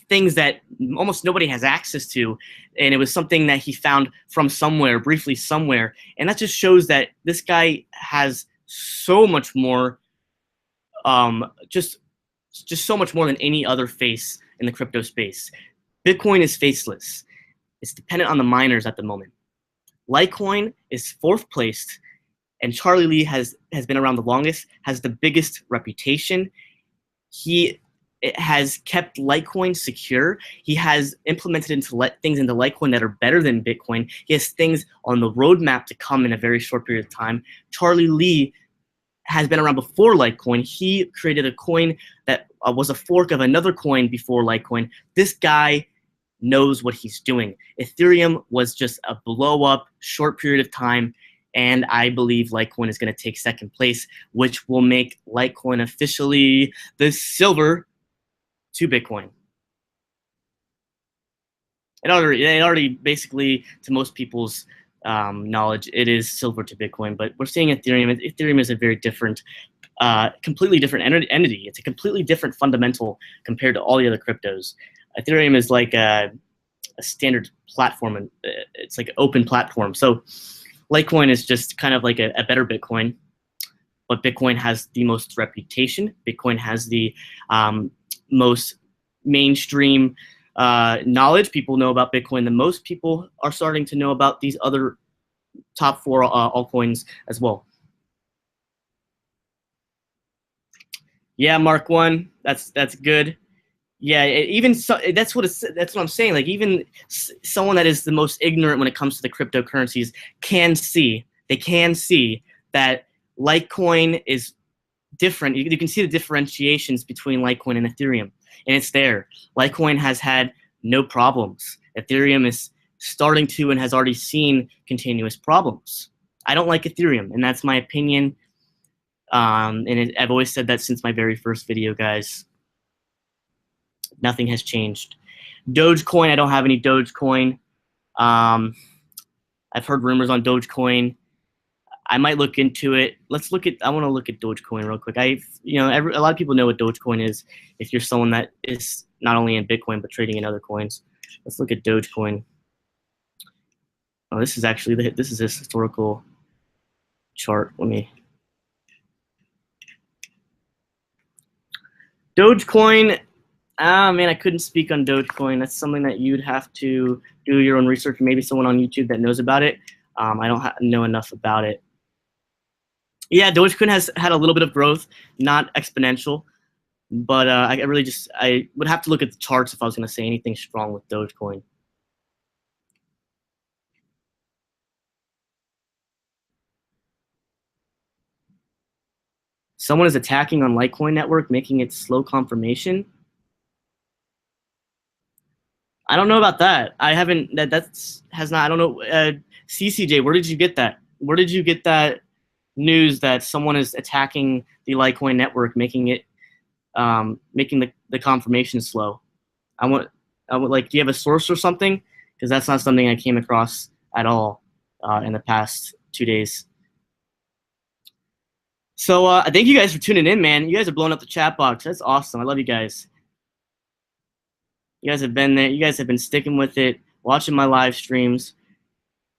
things that almost nobody has access to, and it was something that he found from somewhere, briefly somewhere, and that just shows that this guy has so much more, just so much more than any other face in the crypto space. Bitcoin is faceless. It's dependent on the miners at the moment. Litecoin is 4th placed, and Charlie Lee has been around the longest, has the biggest reputation. He has kept Litecoin secure. He has implemented things into Litecoin that are better than Bitcoin. He has things on the roadmap to come in a very short period of time. Charlie Lee has been around before Litecoin. He created a coin that was a fork of another coin before Litecoin. This guy knows what he's doing. Ethereum was just a blow up, short period of time, and I believe Litecoin is going to take 2nd place, which will make Litecoin officially the silver to Bitcoin. It already basically, to most people's knowledge, it is silver to Bitcoin, but we're seeing Ethereum. Ethereum is a very different, completely different entity. It's a completely different fundamental compared to all the other cryptos. Ethereum is like a standard platform, and it's like an open platform. So Litecoin is just kind of like a better Bitcoin, but Bitcoin has the most reputation. Bitcoin has the most mainstream knowledge. People know about Bitcoin the most. People are starting to know about these other top 4 altcoins as well. Yeah, Mark 1, that's good. Yeah, that's what I'm saying. Like, even someone that is the most ignorant when it comes to the cryptocurrencies can see that Litecoin is different. You can see the differentiations between Litecoin and Ethereum, and it's there. Litecoin has had no problems. Ethereum is starting to and has already seen continuous problems. I don't like Ethereum, and that's my opinion. I've always said that since my very first video, guys. Nothing has changed. Dogecoin, I don't have any Dogecoin. I've heard rumors on Dogecoin. I might look into it. I want to look at Dogecoin real quick. A lot of people know what Dogecoin is if you're someone that is not only in Bitcoin but trading in other coins. Let's look at Dogecoin. Oh, this is this historical chart. Dogecoin. Man, I couldn't speak on Dogecoin. That's something that you'd have to do your own research. Maybe someone on YouTube that knows about it. I don't know enough about it. Yeah, Dogecoin has had a little bit of growth, not exponential, but I would have to look at the charts if I was going to say anything strong with Dogecoin. Someone is attacking on Litecoin network, making it slow confirmation. I don't know about that. I haven't. I don't know. CCJ, where did you get that? Where did you get that news that someone is attacking the Litecoin network, making the confirmation slow? I would like. Do you have a source or something? Because that's not something I came across at all in the past 2 days. So thank you guys for tuning in, man. You guys are blowing up the chat box. That's awesome. I love you guys. You guys have been there. You guys have been sticking with it, watching my live streams,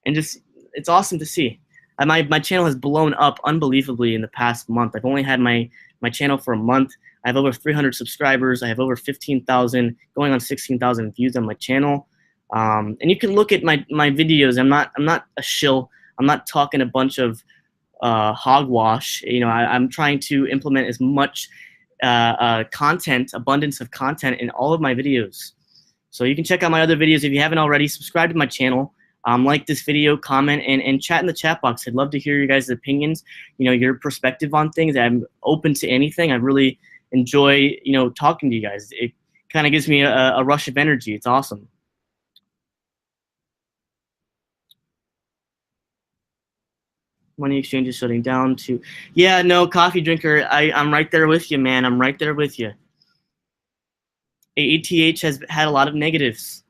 and it's awesome to see. My channel has blown up unbelievably in the past month. I've only had my channel for a month. I have over 300 subscribers. I have over 15,000, going on 16,000 views on my channel. And you can look at my videos. I'm not a shill. I'm not talking a bunch of hogwash. I'm trying to implement as much abundance of content in all of my videos. So you can check out my other videos if you haven't already. Subscribe to my channel. Like this video, comment, and chat in the chat box. I'd love to hear your guys' opinions, your perspective on things. I'm open to anything. I really enjoy, talking to you guys. It kind of gives me a rush of energy. It's awesome. Money exchange is shutting down too. Yeah, no, coffee drinker. I'm right there with you, man. I'm right there with you. AETH has had a lot of negatives.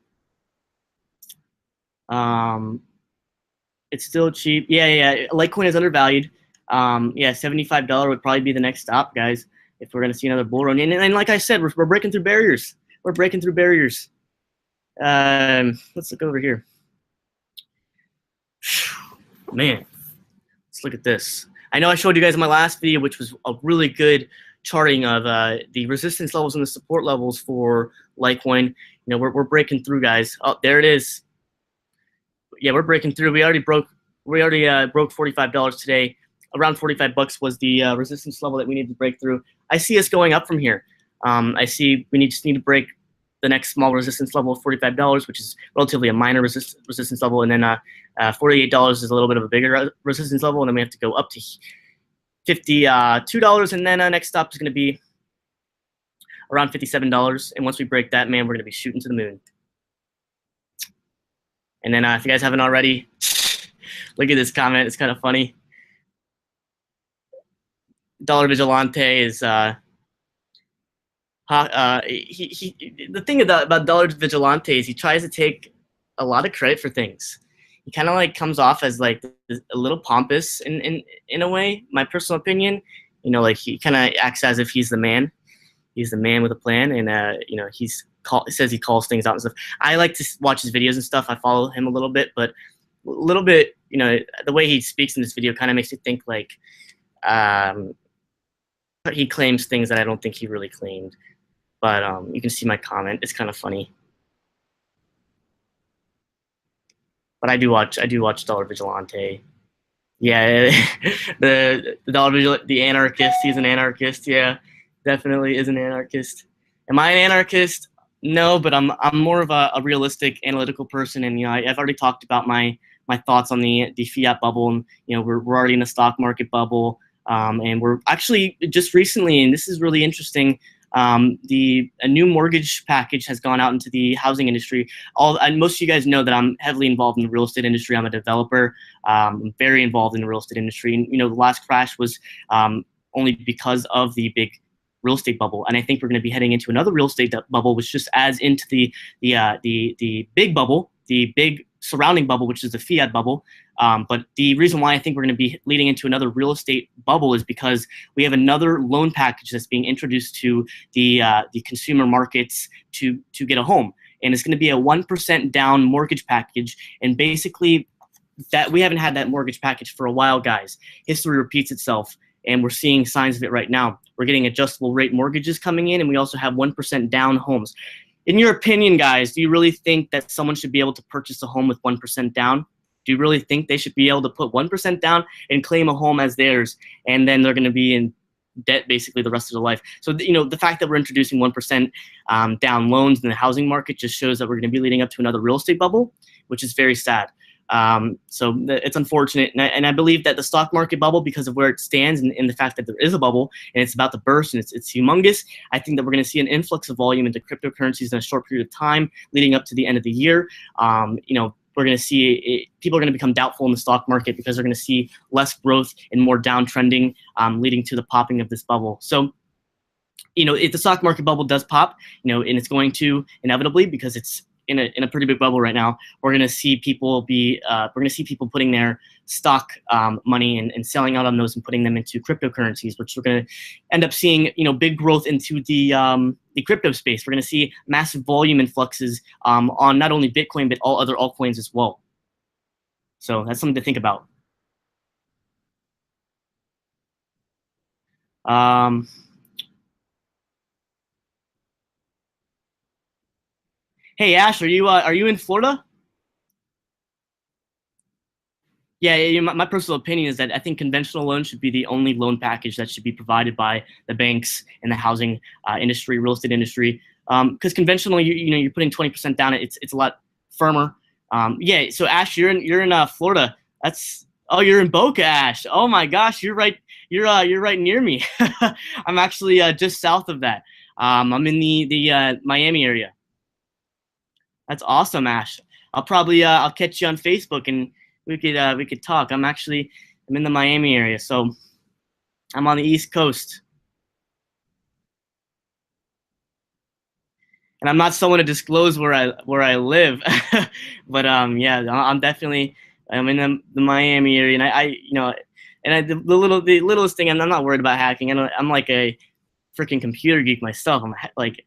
It's still cheap. Yeah. Litecoin is undervalued. Yeah, $75 would probably be the next stop, guys, if we're gonna see another bull run. And like I said, we're breaking through barriers. We're breaking through barriers. Let's look over here. Man, let's look at this. I know I showed you guys in my last video, which was a really good charting of the resistance levels and the support levels for Litecoin. We're breaking through, guys. Oh, there it is. Yeah, we're breaking through. We already broke $45 today. Around 45 bucks was the resistance level that we need to break through. I see us going up from here. I see we just need to break the next small resistance level of $45, which is relatively a minor resistance level, and then $48 is a little bit of a bigger resistance level, and then we have to go up to $52, and then next stop is going to be around $57. And once we break that, man, we're going to be shooting to the moon. And then if you guys haven't already, look at this comment. It's kind of funny. Dollar Vigilante is the thing about Dollar Vigilante is he tries to take a lot of credit for things. He kind of like comes off as like a little pompous in a way. My personal opinion, like he kind of acts as if he's the man. He's the man with a plan, and he says he calls things out and stuff. I like to watch his videos and stuff. I follow him a little bit, but a little bit, the way he speaks in this video kind of makes you think like he claims things that I don't think he really claimed. But you can see my comment. It's kind of funny. But I do watch Dollar Vigilante. Yeah, the Dollar Vigilante, the anarchist. He's an anarchist. Yeah, definitely is an anarchist. Am I an anarchist? No, but I'm more of a realistic, analytical person, and I've already talked about my thoughts on the fiat bubble, and we're already in the stock market bubble, and we're actually just recently, and this is really interesting. A new mortgage package has gone out into the housing industry. And most of you guys know that I'm heavily involved in the real estate industry. I'm a developer. I'm very involved in the real estate industry. And the last crash was only because of the big real estate bubble, and I think we're going to be heading into another real estate bubble, which just adds into the big bubble, the big surrounding bubble, which is the fiat bubble. But the reason why I think we're going to be leading into another real estate bubble is because we have another loan package that's being introduced to the consumer markets to get a home, and it's going to be a 1% down mortgage package. And basically, that we haven't had that mortgage package for a while, guys. History repeats itself, and we're seeing signs of it right now. We're getting adjustable rate mortgages coming in, and we also have 1% down homes. In your opinion, guys, do you really think that someone should be able to purchase a home with 1% down? Do you really think they should be able to put 1% down and claim a home as theirs, and then they're going to be in debt basically the rest of their life? So, the fact that we're introducing 1% down loans in the housing market just shows that we're going to be leading up to another real estate bubble, which is very sad. So it's unfortunate, and I believe that the stock market bubble, because of where it stands and the fact that there is a bubble and it's about to burst and it's humongous, I think that we're going to see an influx of volume into cryptocurrencies in a short period of time leading up to the end of the year. We're going to see people are going to become doubtful in the stock market because they're going to see less growth and more downtrending, leading to the popping of this bubble. So, if the stock market bubble does pop, and it's going to inevitably, because it's in a pretty big bubble right now, we're going to see people putting their stock money and selling out on those and putting them into cryptocurrencies, which we're going to end up seeing big growth into the crypto space. We're going to see massive volume influxes on not only Bitcoin but all other altcoins as well. So that's something to think about. Hey Ash, are you in Florida? Yeah, my personal opinion is that I think conventional loans should be the only loan package that should be provided by the banks and the housing industry, real estate industry. Because conventionally, you're putting 20% down. It's a lot firmer. Yeah. So Ash, you're in Florida. You're in Boca, Ash. Oh my gosh, you're right. You're right near me. I'm actually just south of that. I'm in the Miami area. That's awesome, Ash. I'll catch you on Facebook and we could talk. I'm in the Miami area, so I'm on the East Coast. And I'm not someone to disclose where I live, but yeah, I'm in the Miami area, and the littlest thing, I'm not worried about hacking. I'm like a freaking computer geek myself. I'm like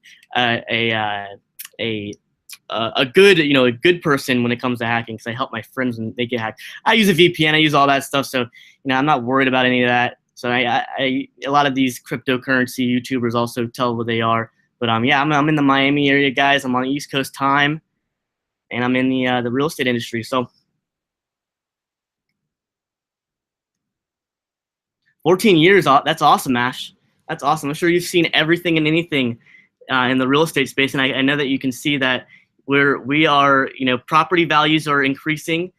a good person when it comes to hacking, because I help my friends when they get hacked. I use a VPN, I use all that stuff, so I'm not worried about any of that. So a lot of these cryptocurrency YouTubers also tell where they are. But yeah, I'm in the Miami area, guys. I'm on East Coast time, and I'm in the real estate industry. So 14 years, that's awesome, Ash. That's awesome. I'm sure you've seen everything and anything in the real estate space, and I know that you can see that we are, property values are increasing.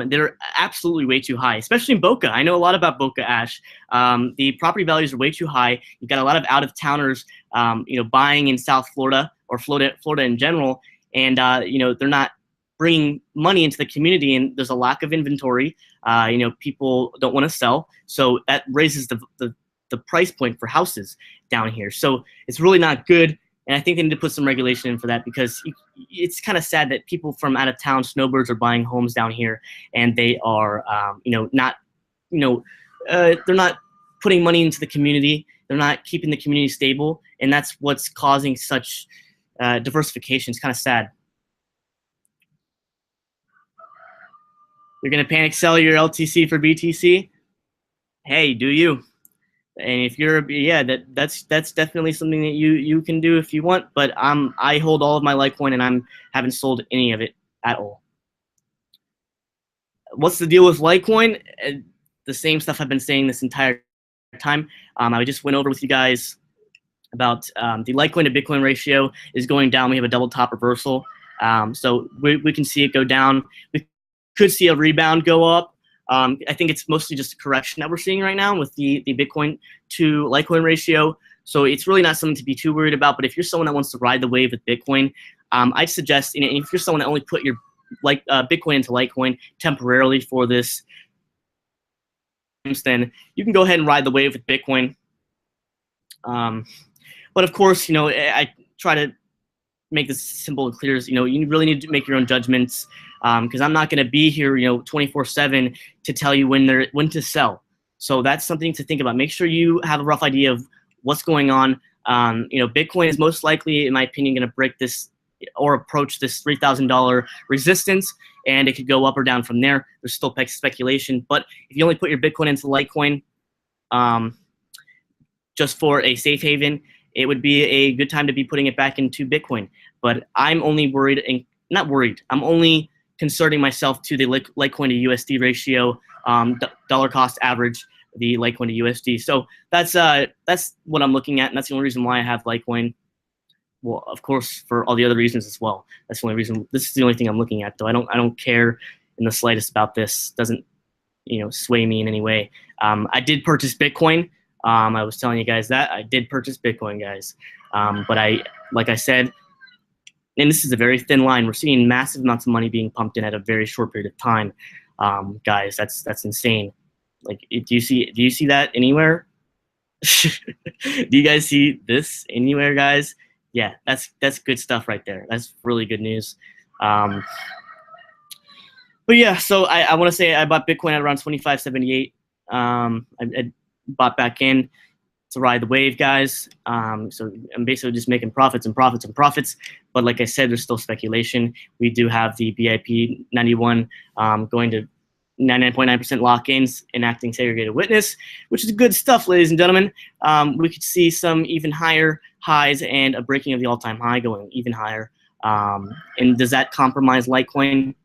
They're absolutely way too high, especially in Boca. I know a lot about Boca, Ash. The property values are way too high. You've got a lot of out-of-towners, buying in South Florida or Florida in general, and they're not bringing money into the community, and there's a lack of inventory. People don't want to sell, so that raises the price point for houses down here. So it's really not good. And I think they need to put some regulation in for that, because it's kind of sad that people from out of town, snowbirds, are buying homes down here, and they are, they're not putting money into the community. They're not keeping the community stable, and that's what's causing such diversification. It's kind of sad. You're gonna panic sell your LTC for BTC? Hey, do you? And if you're, that's definitely something that you can do if you want. But I hold all of my Litecoin, and I haven't sold any of it at all. What's the deal with Litecoin? The same stuff I've been saying this entire time. I just went over with you guys about the Litecoin to Bitcoin ratio is going down. We have a double top reversal, so we can see it go down. We could see a rebound go up. I think it's mostly just a correction that we're seeing right now with the Bitcoin to Litecoin ratio. So it's really not something to be too worried about. But if you're someone that wants to ride the wave with Bitcoin, I'd suggest, if you're someone that only put your Bitcoin into Litecoin temporarily for this, then you can go ahead and ride the wave with Bitcoin. But of course, I try to make this simple and clear. You really need to make your own judgments, because I'm not going to be here 24/7 to tell you when to sell. So that's something to think about. Make sure you have a rough idea of what's going on. Bitcoin is most likely, in my opinion, going to break this or approach this $3,000 resistance, and it could go up or down from there. There's still speculation, but if you only put your Bitcoin into Litecoin, just for a safe haven, it would be a good time to be putting it back into Bitcoin. But I'm only worried, and not worried, I'm only concerning myself to the Litecoin to USD ratio, dollar cost average, the Litecoin to USD. So that's what I'm looking at, and that's the only reason why I have Litecoin. Well, of course, for all the other reasons as well. That's the only reason. This is the only thing I'm looking at, though. I don't care in the slightest about this. Doesn't sway me in any way. I did purchase Bitcoin. I was telling you guys that I did purchase Bitcoin, guys. But like I said, and this is a very thin line. We're seeing massive amounts of money being pumped in at a very short period of time, guys. That's insane. Like, do you see that anywhere? Do you guys see this anywhere, guys? Yeah, that's good stuff right there. That's really good news. But yeah, so I want to say I bought Bitcoin at around 25.78. I bought back in to ride the wave, guys. So I'm basically just making profits and profits and profits. But like I said, there's still speculation. We do have the BIP 91 going to 99.9% lock-ins, enacting segregated witness, which is good stuff, ladies and gentlemen. We could see some even higher highs and a breaking of the all-time high going even higher. And does that compromise Litecoin?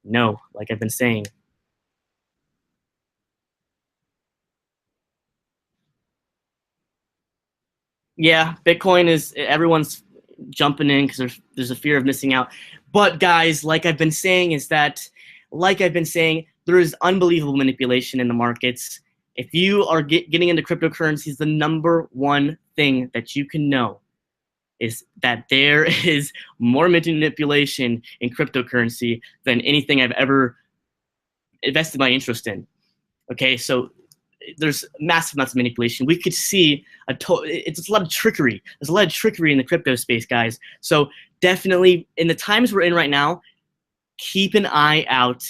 No, like I've been saying. Yeah, Bitcoin is, everyone's jumping in because there's a fear of missing out. But guys, like I've been saying, there is unbelievable manipulation in the markets. If you are getting into cryptocurrencies, the number one thing that you can know is that there is more manipulation in cryptocurrency than anything I've ever invested my interest in. Okay, so there's massive amounts of manipulation. We could see it's a lot of trickery. There's a lot of trickery in the crypto space, guys. So definitely, in the times we're in right now, keep an eye out.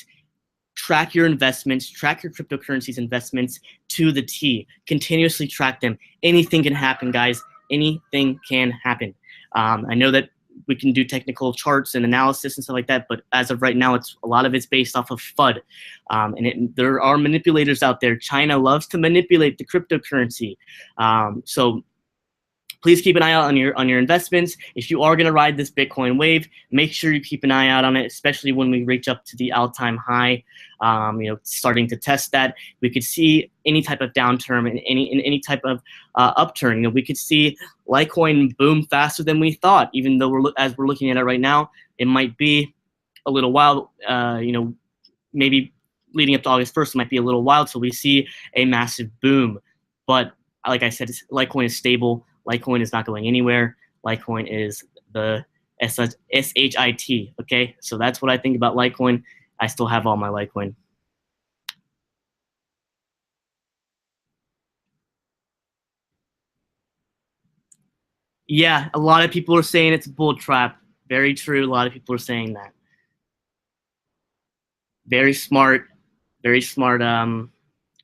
Track your investments, track your cryptocurrencies investments to the T. Continuously track them. Anything can happen, guys. Anything can happen. I know that we can do technical charts and analysis and stuff like that, but as of right now, a lot of it's based off of FUD. There are manipulators out there. China loves to manipulate the cryptocurrency. So please keep an eye out on your investments. If you are going to ride this Bitcoin wave, make sure you keep an eye out on it, especially when we reach up to the all-time high. Starting to test that, we could see any type of downturn and any type of upturn. We could see Litecoin boom faster than we thought. Even though as we're looking at it right now, it might be a little while. Maybe leading up to August 1st, it might be a little while till we see a massive boom. But like I said, Litecoin is stable. Litecoin is not going anywhere. Litecoin is the SHIT, okay? So that's what I think about Litecoin. I still have all my Litecoin. Yeah, a lot of people are saying it's a bull trap. Very true. A lot of people are saying that. Very smart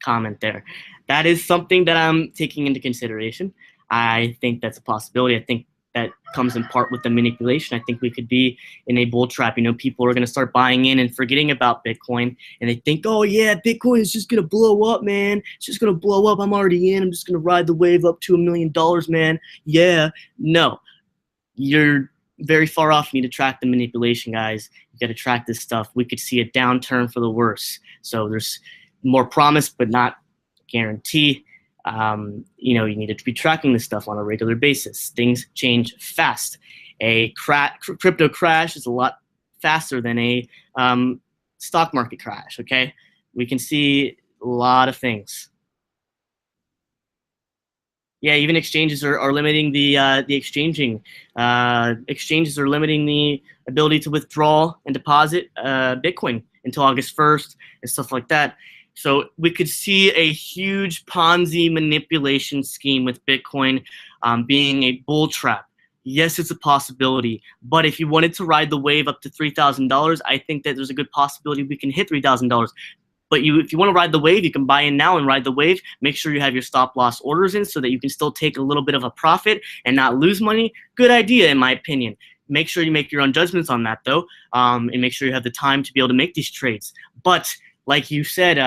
comment there. That is something that I'm taking into consideration. I think that's a possibility. I think that comes in part with the manipulation. I think we could be in a bull trap. People are going to start buying in and forgetting about Bitcoin, and they think, oh yeah, Bitcoin is just going to blow up, man. It's just going to blow up. I'm already in. I'm just going to ride the wave up to $1 million, man. Yeah. No, you're very far off. You need to track the manipulation, guys. You got to track this stuff. We could see a downturn for the worse. So there's more promise, but not guarantee. You need to be tracking this stuff on a regular basis. Things change fast. A crypto crash is a lot faster than a stock market crash, okay? We can see a lot of things. Yeah, even exchanges are limiting the exchanging. Exchanges are limiting the ability to withdraw and deposit Bitcoin until August 1st and stuff like that. So we could see a huge Ponzi manipulation scheme with Bitcoin being a bull trap. Yes, it's a possibility, but if you wanted to ride the wave up to $3,000, I think that there's a good possibility we can hit $3,000. But if you want to ride the wave, you can buy in now and ride the wave. Make sure you have your stop loss orders in so that you can still take a little bit of a profit and not lose money. Good idea, in my opinion. Make sure you make your own judgments on that, though, and make sure you have the time to be able to make these trades. But like you said,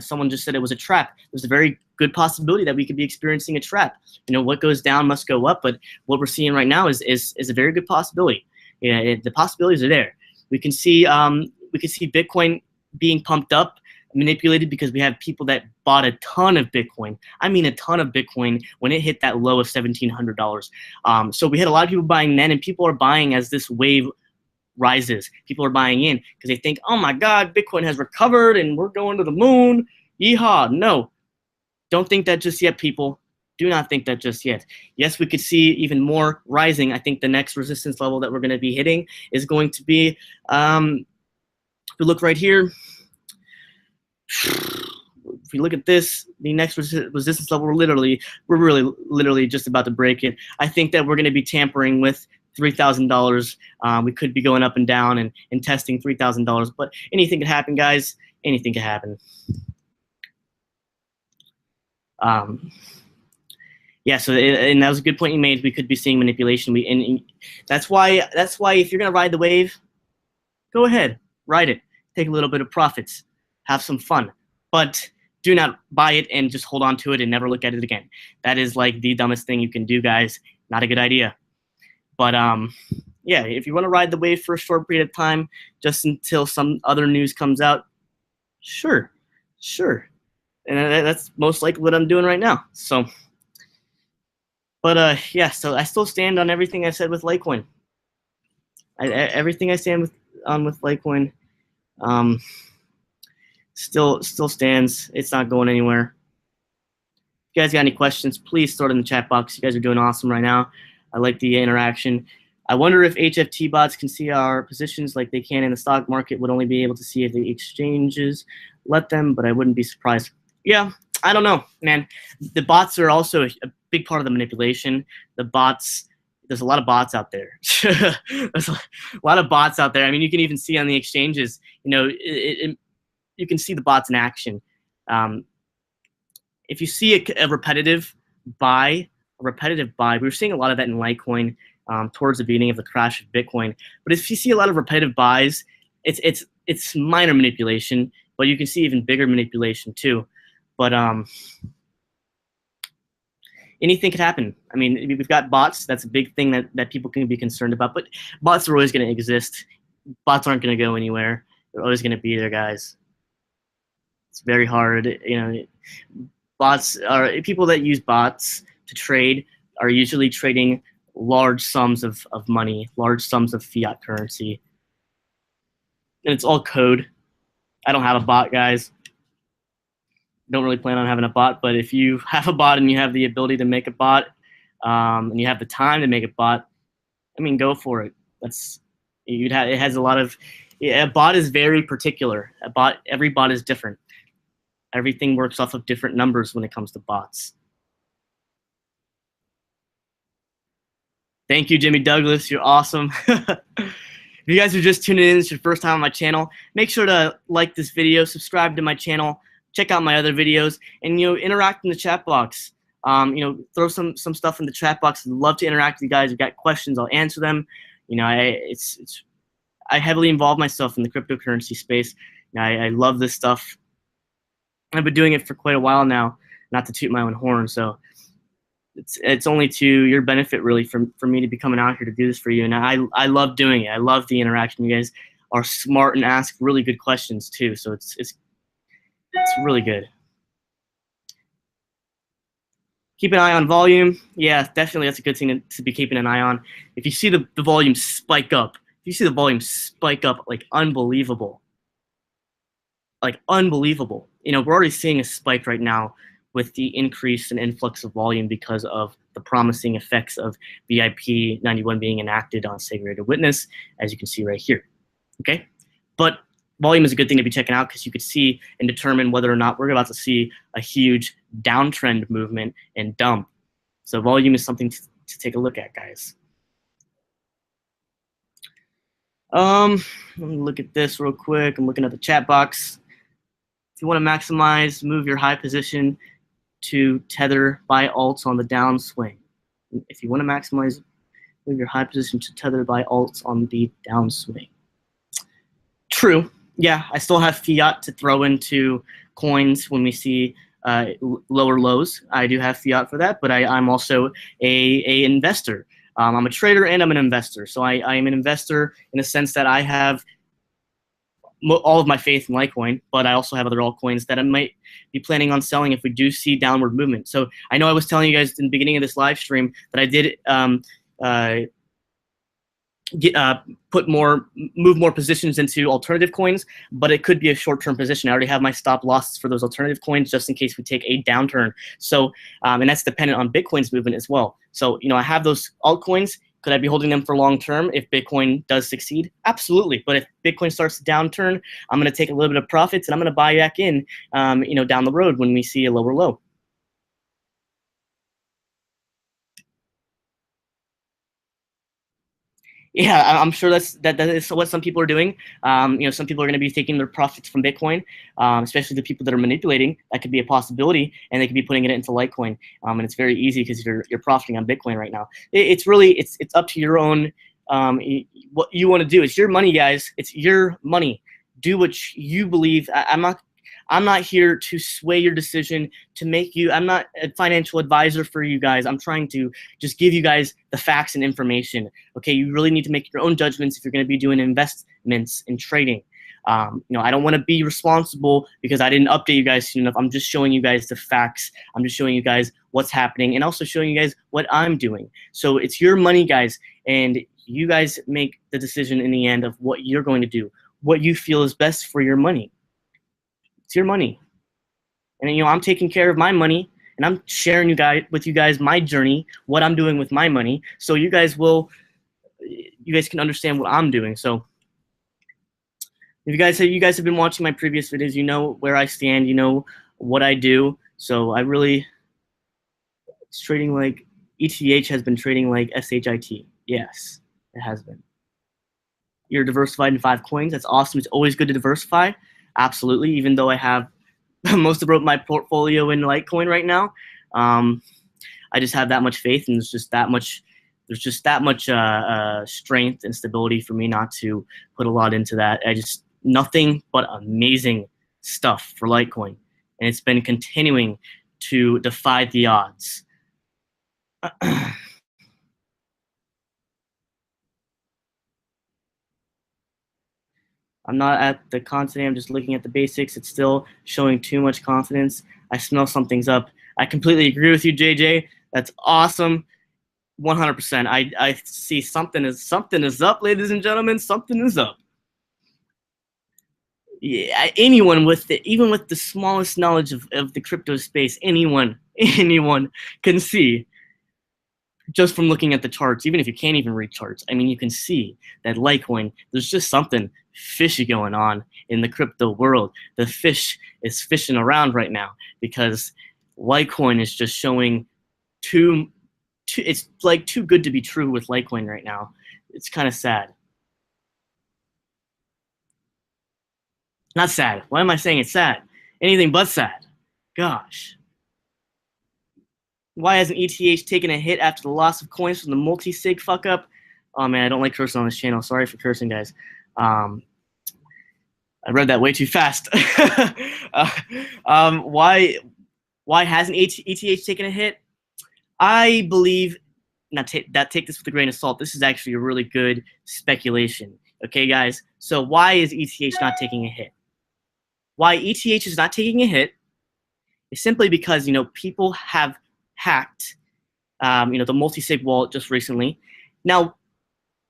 someone just said it was a trap. There's a very good possibility that we could be experiencing a trap. You know, what goes down must go up, but what we're seeing right now is a very good possibility. Yeah, the possibilities are there. We can see Bitcoin being pumped up, manipulated, because we have people that bought a ton of Bitcoin. I mean, a ton of Bitcoin when it hit that low of $1,700. So we had a lot of people buying then, and people are buying as this wave rises. People are buying in because they think, oh my God, Bitcoin has recovered and we're going to the moon. Yeehaw. No, don't think that just yet, people. Do not think that just yet. Yes, we could see even more rising. I think the next resistance level that we're going to be hitting is going to be, if we look right here, if we look at this, the next resistance level, we're really literally just about to break it. I think that we're going to be tampering with $3,000. We could be going up and down and testing $3,000, but anything could happen, guys. Anything could happen. Yeah, so and that was a good point you made. We could be seeing manipulation. And that's why if you're gonna ride the wave, go ahead, ride it. Take a little bit of profits, have some fun, but do not buy it and just hold on to it and never look at it again. That is like the dumbest thing you can do, guys. Not a good idea. But yeah, if you want to ride the wave for a short period of time, just until some other news comes out, sure. And that's most likely what I'm doing right now. So, but yeah, so I still stand on everything I said with Litecoin. Everything I stand with Litecoin still stands. It's not going anywhere. If you guys got any questions, please throw it in the chat box. You guys are doing awesome right now. I like the interaction. I wonder if HFT bots can see our positions like they can in the stock market. Would only be able to see if the exchanges let them, but I wouldn't be surprised. Yeah, I don't know, man. The bots are also a big part of the manipulation. The bots, there's a lot of bots out there. There's a lot of bots out there. I mean, you can even see on the exchanges, you know, you can see the bots in action. If you see a repetitive buy, we were seeing a lot of that in Litecoin towards the beginning of the crash of Bitcoin. But if you see a lot of repetitive buys, it's minor manipulation, but you can see even bigger manipulation too. But anything could happen. I mean, we've got bots. That's a big thing that people can be concerned about. But bots are always going to exist. Bots aren't going to go anywhere. They're always going to be there, guys. It's very hard. You know, bots are people that use bots to trade are usually trading large sums of money, large sums of fiat currency. And it's all code. I don't have a bot, guys. Don't really plan on having a bot, but if you have a bot and you have the ability to make a bot, and you have the time to make a bot, I mean, go for it. It has a lot of. A bot is very particular. Every bot is different. Everything works off of different numbers when it comes to bots. Thank you, Jimmy Douglas. You're awesome. If you guys are just tuning in, it's your first time on my channel, make sure to like this video, subscribe to my channel, check out my other videos, and interact in the chat box. Throw some stuff in the chat box. I'd love to interact with you guys. If you've got questions, I'll answer them. I heavily involve myself in the cryptocurrency space. I love this stuff. I've been doing it for quite a while now, not to toot my own horn. So it's only to your benefit, really, for me to be coming out here to do this for you. And I love doing it. I love the interaction. You guys are smart and ask really good questions too. So it's really good. Keep an eye on volume. Yeah, definitely, that's a good thing to be keeping an eye on. If you see the volume spike up, like unbelievable. Like unbelievable. We're already seeing a spike right now with the increase and influx of volume because of the promising effects of BIP 91 being enacted on segregated witness, as you can see right here. Okay, but volume is a good thing to be checking out because you could see and determine whether or not we're about to see a huge downtrend movement and dump. So volume is something to take a look at, guys. Let me look at this real quick. I'm looking at the chat box. If you want to maximize, move your high position to tether buy alts on the downswing. If you want to maximize, move your high position to tether buy alts on the downswing. True. Yeah, I still have fiat to throw into coins when we see lower lows. I do have fiat for that, but I'm also a investor. I'm a trader and I'm an investor. So I am an investor in the sense that I have all of my faith in Litecoin, but I also have other altcoins that I might be planning on selling if we do see downward movement. So I know I was telling you guys in the beginning of this live stream that I did move more positions into alternative coins, but it could be a short-term position. I already have my stop losses for those alternative coins just in case we take a downturn. So, and that's dependent on Bitcoin's movement as well. So, you know, I have those altcoins. Could I be holding them for long term if Bitcoin does succeed? Absolutely. But if Bitcoin starts to downturn, I'm going to take a little bit of profits and I'm going to buy back in, you know, down the road when we see a lower low. Yeah, I'm sure that is what some people are doing. You know, some people are going to be taking their profits from Bitcoin, especially the people that are manipulating. That could be a possibility, and they could be putting it into Litecoin. And it's very easy because you're profiting on Bitcoin right now. It's really it's up to your own what you want to do. It's your money, guys. It's your money. Do what you believe. I'm not here to sway your decision, to make you. I'm not a financial advisor for you guys. I'm trying to just give you guys the facts and information. Okay, you really need to make your own judgments if you're going to be doing investments in trading. You know, I don't want to be responsible because I didn't update you guys soon enough. I'm just showing you guys the facts. I'm just showing you guys what's happening and also showing you guys what I'm doing. So it's your money, guys, and you guys make the decision in the end of what you're going to do, what you feel is best for your money. It's your money, and you know I'm taking care of my money, and I'm sharing with you guys my journey, what I'm doing with my money, so you guys can understand what I'm doing. So if you guys have been watching my previous videos, you know where I stand, you know what I do. So it's trading like ETH has been trading like SHIT. Yes, it has been. You're diversified in 5 coins. That's awesome. It's always good to diversify. Absolutely, even though I have most of my portfolio in Litecoin right now, I just have that much faith, and there's just that much strength and stability for me not to put a lot into that. Nothing but amazing stuff for Litecoin, and it's been continuing to defy the odds. I'm not at the content. I'm just looking at the basics. It's still showing too much confidence. I smell something's up. I completely agree with you, JJ. That's awesome. 100%. I see something is up, ladies and gentlemen. Something is up. Yeah, anyone even with the smallest knowledge of the crypto space, anyone can see just from looking at the charts, even if you can't even read charts. I mean, you can see that Litecoin, there's just something fishy going on in the crypto world. The fish is fishing around right now because Litecoin is just showing it's like too good to be true with Litecoin right now. It's kind of sad. Not sad. Why am I saying it's sad? Anything but sad. Gosh. Why hasn't ETH taken a hit after the loss of coins from the multi-sig fuck up? Oh man, I don't like cursing on this channel. Sorry for cursing, guys. I read that way too fast. Why hasn't ETH taken a hit? I believe, take this with a grain of salt. This is actually a really good speculation. Okay, guys. So why is ETH not taking a hit? Why ETH is not taking a hit is simply because people have hacked the multi-sig wallet just recently. Now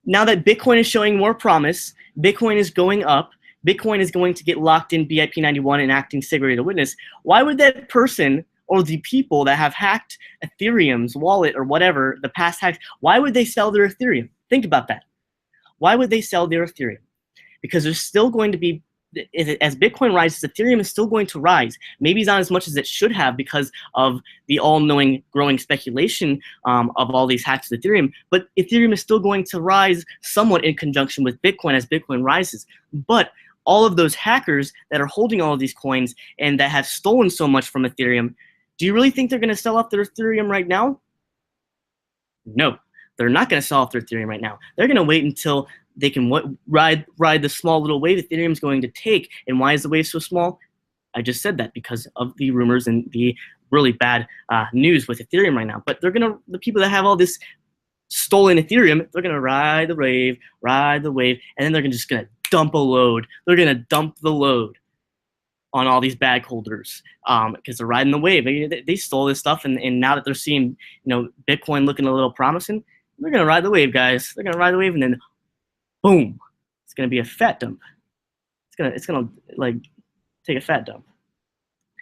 that Bitcoin is showing more promise, Bitcoin is going up, Bitcoin is going to get locked in BIP 91 and acting segregated witness. Why would that person or the people that have hacked Ethereum's wallet or whatever, the past hacks, why would they sell their Ethereum? Think about that. Why would they sell their Ethereum? Because there's still going to be, as Bitcoin rises, Ethereum is still going to rise. Maybe it's not as much as it should have because of the all-knowing growing speculation of all these hacks of Ethereum, but Ethereum is still going to rise somewhat in conjunction with Bitcoin as Bitcoin rises. But all of those hackers that are holding all of these coins and that have stolen so much from Ethereum, do you really think they're going to sell off their Ethereum right now? No, they're not going to sell off their Ethereum right now. They're going to wait until they can ride the small little wave Ethereum's going to take. And why is the wave so small? I just said that because of the rumors and the really bad news with Ethereum right now. But they're going to, the people that have all this stolen Ethereum, they're going to ride the wave, and then they're just going to dump a load. They're going to dump the load on all these bag holders because they're riding the wave. They stole this stuff, and now that they're seeing, Bitcoin looking a little promising, they're going to ride the wave, guys. They're going to ride the wave, and then boom, it's going to be a fat dump. It's gonna like take a fat dump.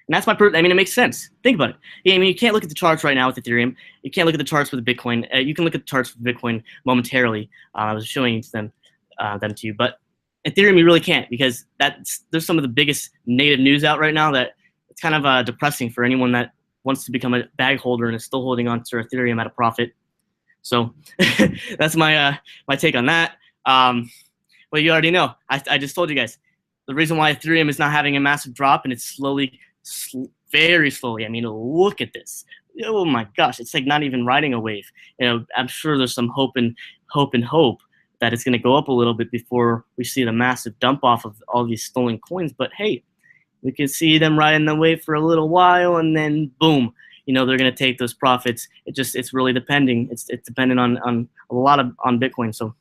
And that's I mean, it makes sense. Think about it. Yeah, I mean, you can't look at the charts right now with Ethereum. You can't look at the charts with Bitcoin. You can look at the charts with Bitcoin momentarily. I was showing them to you, but Ethereum you really can't, because there's some of the biggest negative news out right now that it's kind of depressing for anyone that wants to become a bag holder and is still holding on to Ethereum at a profit. So that's my take on that. Well, you already know. I just told you guys the reason why Ethereum is not having a massive drop, and it's slowly, very slowly. I mean, look at this. Oh my gosh, it's like not even riding a wave. I'm sure there's some hope that it's going to go up a little bit before we see the massive dump off of all these stolen coins. But hey, we can see them riding the wave for a little while, and then boom, they're going to take those profits. It's really depending. It's dependent on a lot on Bitcoin. So.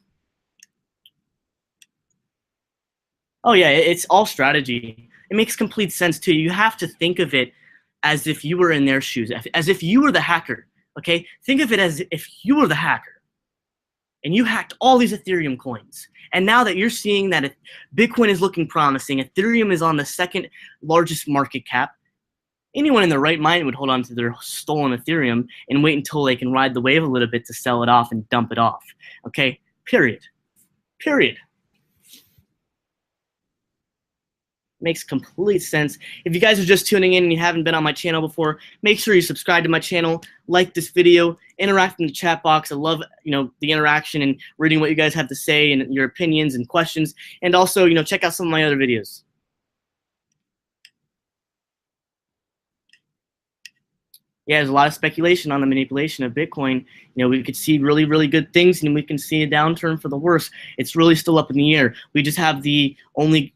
Oh yeah, it's all strategy. It makes complete sense too. You have to think of it as if you were in their shoes, as if you were the hacker, okay? Think of it as if you were the hacker and you hacked all these Ethereum coins. And now that you're seeing that Bitcoin is looking promising, Ethereum is on the second largest market cap, anyone in their right mind would hold on to their stolen Ethereum and wait until they can ride the wave a little bit to sell it off and dump it off, okay? Period. Makes complete sense. If you guys are just tuning in and you haven't been on my channel before, make sure you subscribe to my channel, like this video, interact in the chat box. I love, the interaction and reading what you guys have to say and your opinions and questions. And also, check out some of my other videos. Yeah, there's a lot of speculation on the manipulation of Bitcoin. We could see really, really good things, and we can see a downturn for the worse. It's really still up in the air. We just have the only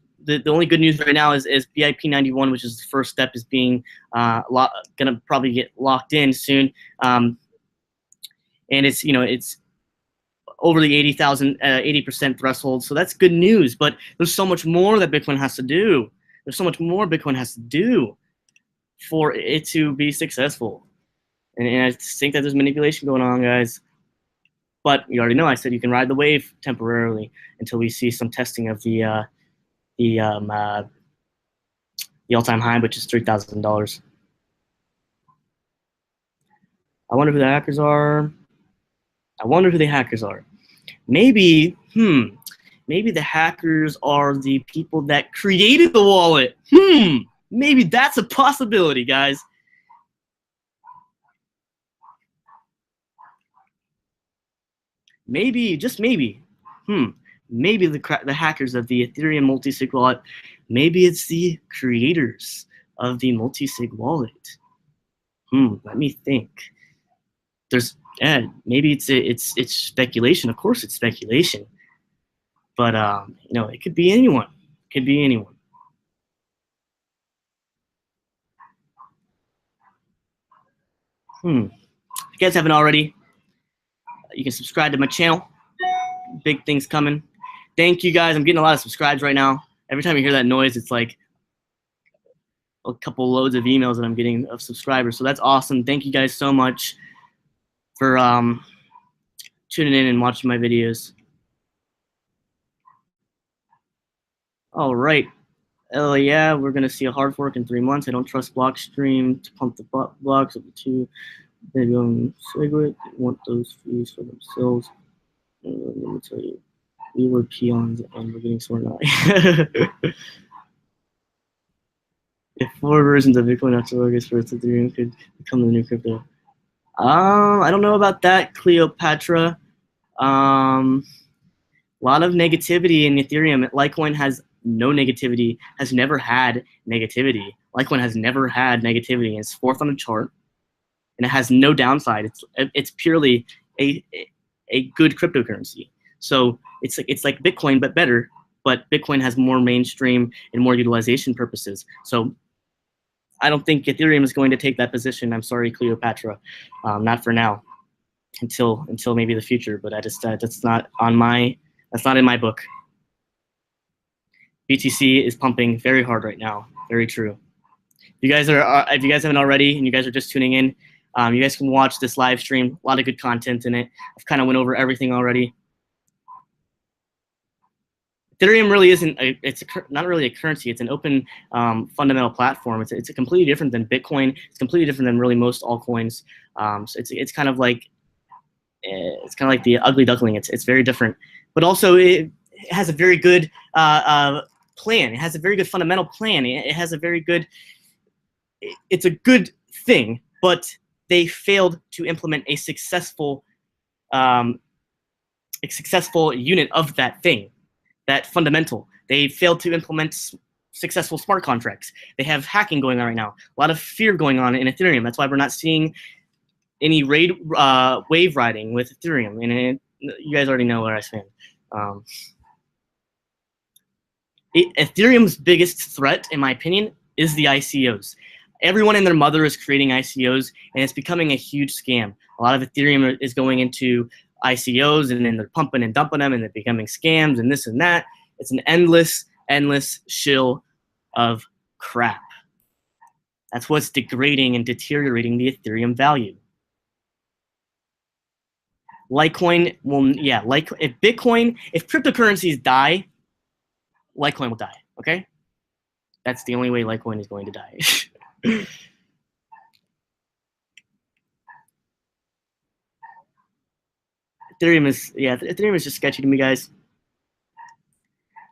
good news right now is BIP 91, which is the first step, is being gonna probably get locked in soon, and it's it's over the 80% threshold, so that's good news. But there's so much more that Bitcoin has to do. There's so much more Bitcoin has to do for it to be successful, and I think that there's manipulation going on, guys. But you already know I said you can ride the wave temporarily until we see some testing of the all-time high, which is $3,000. I wonder who the hackers are. Maybe the hackers are the people that created the wallet. Maybe that's a possibility, guys. Maybe, just maybe. Maybe the hackers of the Ethereum multi-sig wallet, maybe it's the creators of the multi-sig wallet. Let me think. Maybe it's speculation. Of course, it's speculation. But it could be anyone. If you guys haven't already, you can subscribe to my channel. Big things coming. Thank you guys. I'm getting a lot of subscribes right now. Every time you hear that noise, it's like a couple loads of emails that I'm getting of subscribers. So that's awesome. Thank you guys so much for tuning in and watching my videos. All right. Oh yeah, we're gonna see a hard fork in 3 months. I don't trust Blockstream to pump the blocks of the two. They go Segwit. They want those fees for themselves. Let me tell you, we were peons and we're getting sorted out. If 4 versions of Bitcoin after August 1st, Ethereum could become the new crypto. I don't know about that, Cleopatra. A lot of negativity in Ethereum. Litecoin has no negativity, has never had negativity. Litecoin has never had negativity. It's fourth on the chart, and it has no downside. It's purely a good cryptocurrency. So it's like Bitcoin but better. But Bitcoin has more mainstream and more utilization purposes. So I don't think Ethereum is going to take that position. I'm sorry, Cleopatra, not for now. Until maybe the future, but that's not in my book. BTC is pumping very hard right now. Very true. If you guys haven't already, and you guys are just tuning in, you guys can watch this live stream. A lot of good content in it. I've kind of went over everything already. Ethereum really isn't. It's not really a currency. It's an open fundamental platform. It's completely different than Bitcoin. It's completely different than really most altcoins. So it's kind of like the ugly duckling. It's very different, but also it has a very good plan. It has a very good fundamental plan. It has a very good. It's a good thing, but they failed to implement a successful unit of that thing, that fundamental. They failed to implement successful smart contracts. They have hacking going on right now. A lot of fear going on in Ethereum. That's why we're not seeing any wave riding with Ethereum. And you guys already know where I stand. Ethereum's biggest threat, in my opinion, is the ICOs. Everyone and their mother is creating ICOs, and it's becoming a huge scam. A lot of Ethereum is going into ICOs, and then they're pumping and dumping them, and they're becoming scams and this and that. It's an endless shill of crap. That's what's degrading and deteriorating the Ethereum value. Litecoin will, if cryptocurrencies die, Litecoin will die, okay? That's the only way Litecoin is going to die. Ethereum is just sketchy to me, guys.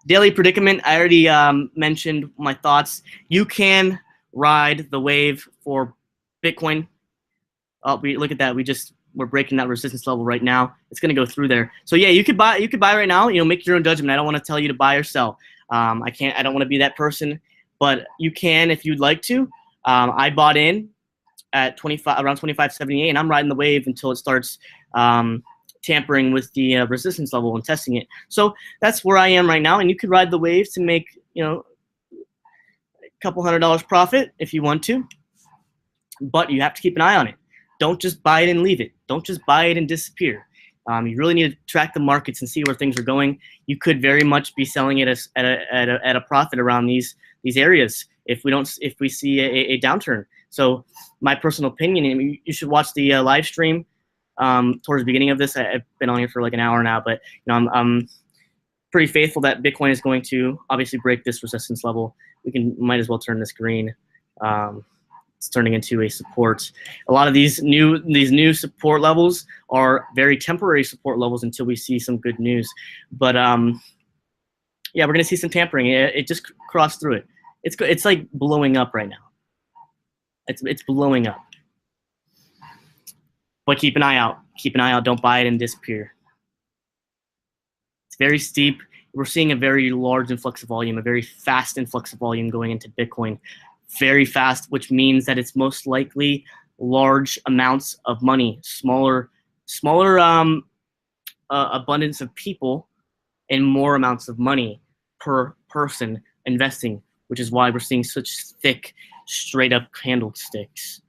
Daily predicament, I already mentioned my thoughts. You can ride the wave for Bitcoin. Oh, look at that. We're breaking that resistance level right now. It's going to go through there. So yeah, you could buy right now. Make your own judgment. I don't want to tell you to buy or sell. I don't want to be that person, but you can if you'd like to. I bought in at around 25.78, and I'm riding the wave until it starts tampering with the resistance level and testing it. So that's where I am right now, and you could ride the wave to make a couple $100 profit if you want to, but you have to keep an eye on it. Don't just buy it and leave it. Don't just buy it and disappear. You really need to track the markets and see where things are going. You could very much be selling it at a profit around these areas if we see a downturn. So my personal opinion, you should watch the live stream towards the beginning of this. I've been on here for like an hour now, but I'm pretty faithful that Bitcoin is going to obviously break this resistance level. Might as well turn this green. It's turning into a support. A lot of these new support levels are very temporary support levels until we see some good news. But yeah, we're gonna see some tampering. It just crossed through it. It's like blowing up right now. It's blowing up. But keep an eye out. Keep an eye out. Don't buy it and disappear. It's very steep. We're seeing a very large influx of volume, a very fast influx of volume going into Bitcoin. Very fast, which means that it's most likely large amounts of money, smaller abundance of people, and more amounts of money per person investing, which is why we're seeing such thick, straight-up candlesticks.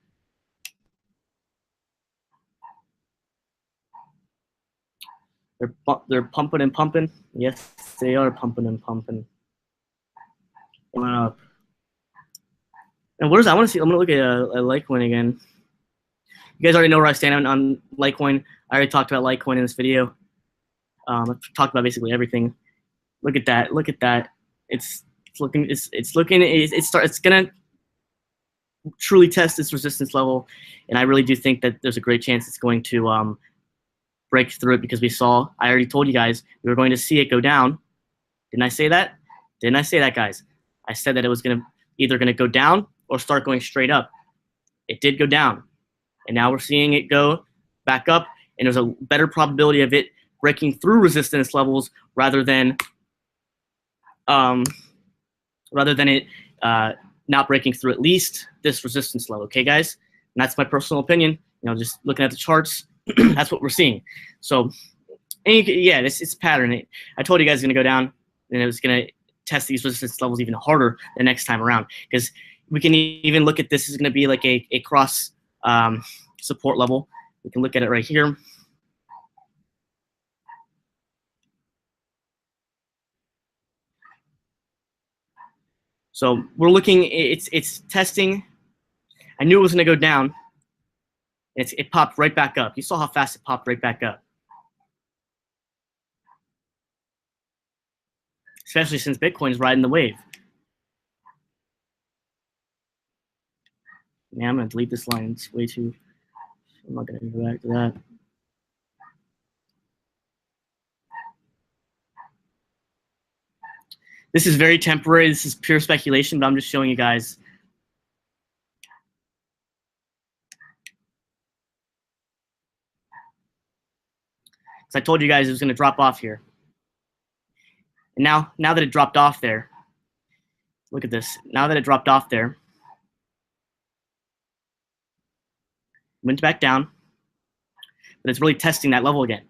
They're pumping and pumping. Yes, they are pumping and pumping. Up. And what is I want to see? I'm gonna look at a Litecoin again. You guys already know where I stand on Litecoin. I already talked about Litecoin in this video. I've talked about basically everything. Look at that. Look at that. It's It's gonna truly test this resistance level, and I really do think that there's a great chance it's going to break through it, because I already told you guys we were going to see it go down. Didn't I say that? Didn't I say that, guys? I said that it was either gonna go down or start going straight up. It did go down, and now we're seeing it go back up, and there's a better probability of it breaking through resistance levels rather than it not breaking through at least this resistance level. Okay, guys? And that's my personal opinion. Just looking at the charts, that's what we're seeing. So, yeah, it's a pattern. I told you guys it's going to go down, and it was going to test these resistance levels even harder the next time around, because we can even look at this as going to be like a cross support level. We can look at it right here. So we're looking, it's testing. I knew it was going to go down. It popped right back up. You saw how fast it popped right back up. Especially since Bitcoin's riding the wave. Yeah, I'm going to delete this line. It's way too, I'm not going to go back to that. This is very temporary. This is pure speculation, but I'm just showing you guys. So I told you guys it was going to drop off here. And now that it dropped off there, look at this. Now that it dropped off there, went back down, but it's really testing that level again.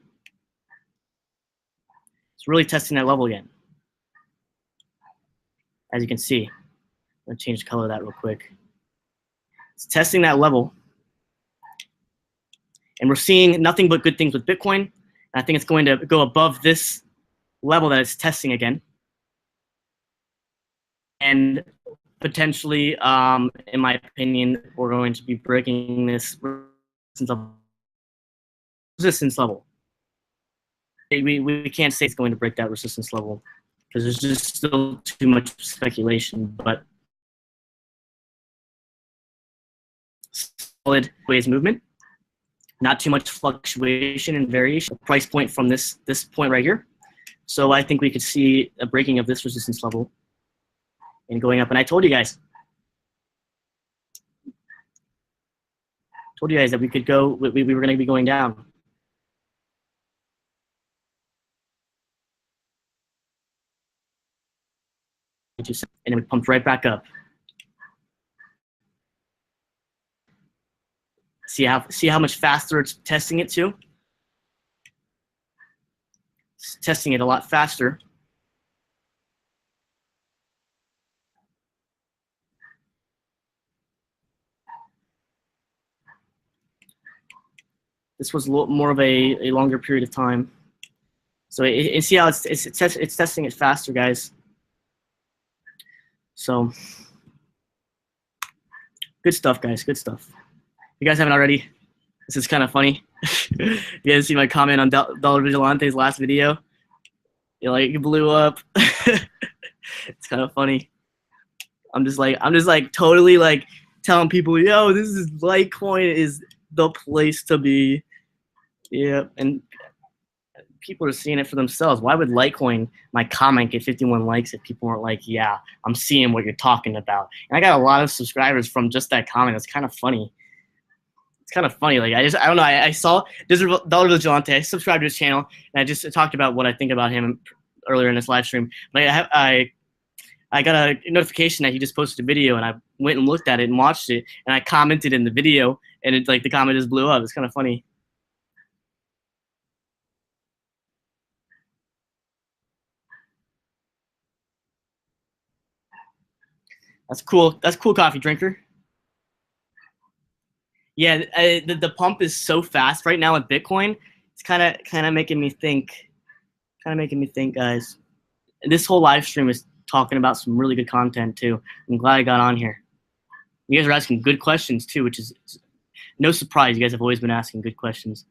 It's really testing that level again. As you can see, I'm going to change the color of that real quick. It's testing that level. And we're seeing nothing but good things with Bitcoin. And I think it's going to go above this level that it's testing again. And potentially, in my opinion, we're going to be breaking this resistance level. We can't say it's going to break that resistance level, because there's just still too much speculation, but solid waves movement, not too much fluctuation and variation. Price point from this point right here. So I think we could see a breaking of this resistance level and going up. And I told you guys that we could go, we were going to be going down. And then we pumped right back up. See how much faster it's testing it to? It's testing it a lot faster. This was a little more of a longer period of time. So see how it's testing it faster, guys. So good stuff, guys. Good stuff. If you guys haven't already, this is kind of funny. You guys see my comment on Dollar Vigilante's last video? It blew up. It's kind of funny. I'm just like totally like telling people, yo, this is Litecoin is the place to be. Yeah, and people are seeing it for themselves. Why would Litecoin, my comment, get 51 likes if people weren't like, yeah, I'm seeing what you're talking about? And I got a lot of subscribers from just that comment. It's kind of funny. It's kind of funny. Like I don't know. I saw there's Dollar Vigilante. I subscribed to his channel, and I just talked about what I think about him earlier in this live stream. But I got a notification that he just posted a video, and I went and looked at it and watched it, and I commented in the video, and it's like the comment just blew up. It's kind of funny. That's cool. That's cool, coffee drinker. Yeah, the pump is so fast right now with Bitcoin. It's kind of making me think. Guys. And this whole live stream is talking about some really good content too. I'm glad I got on here. You guys are asking good questions too, which is no surprise. You guys have always been asking good questions.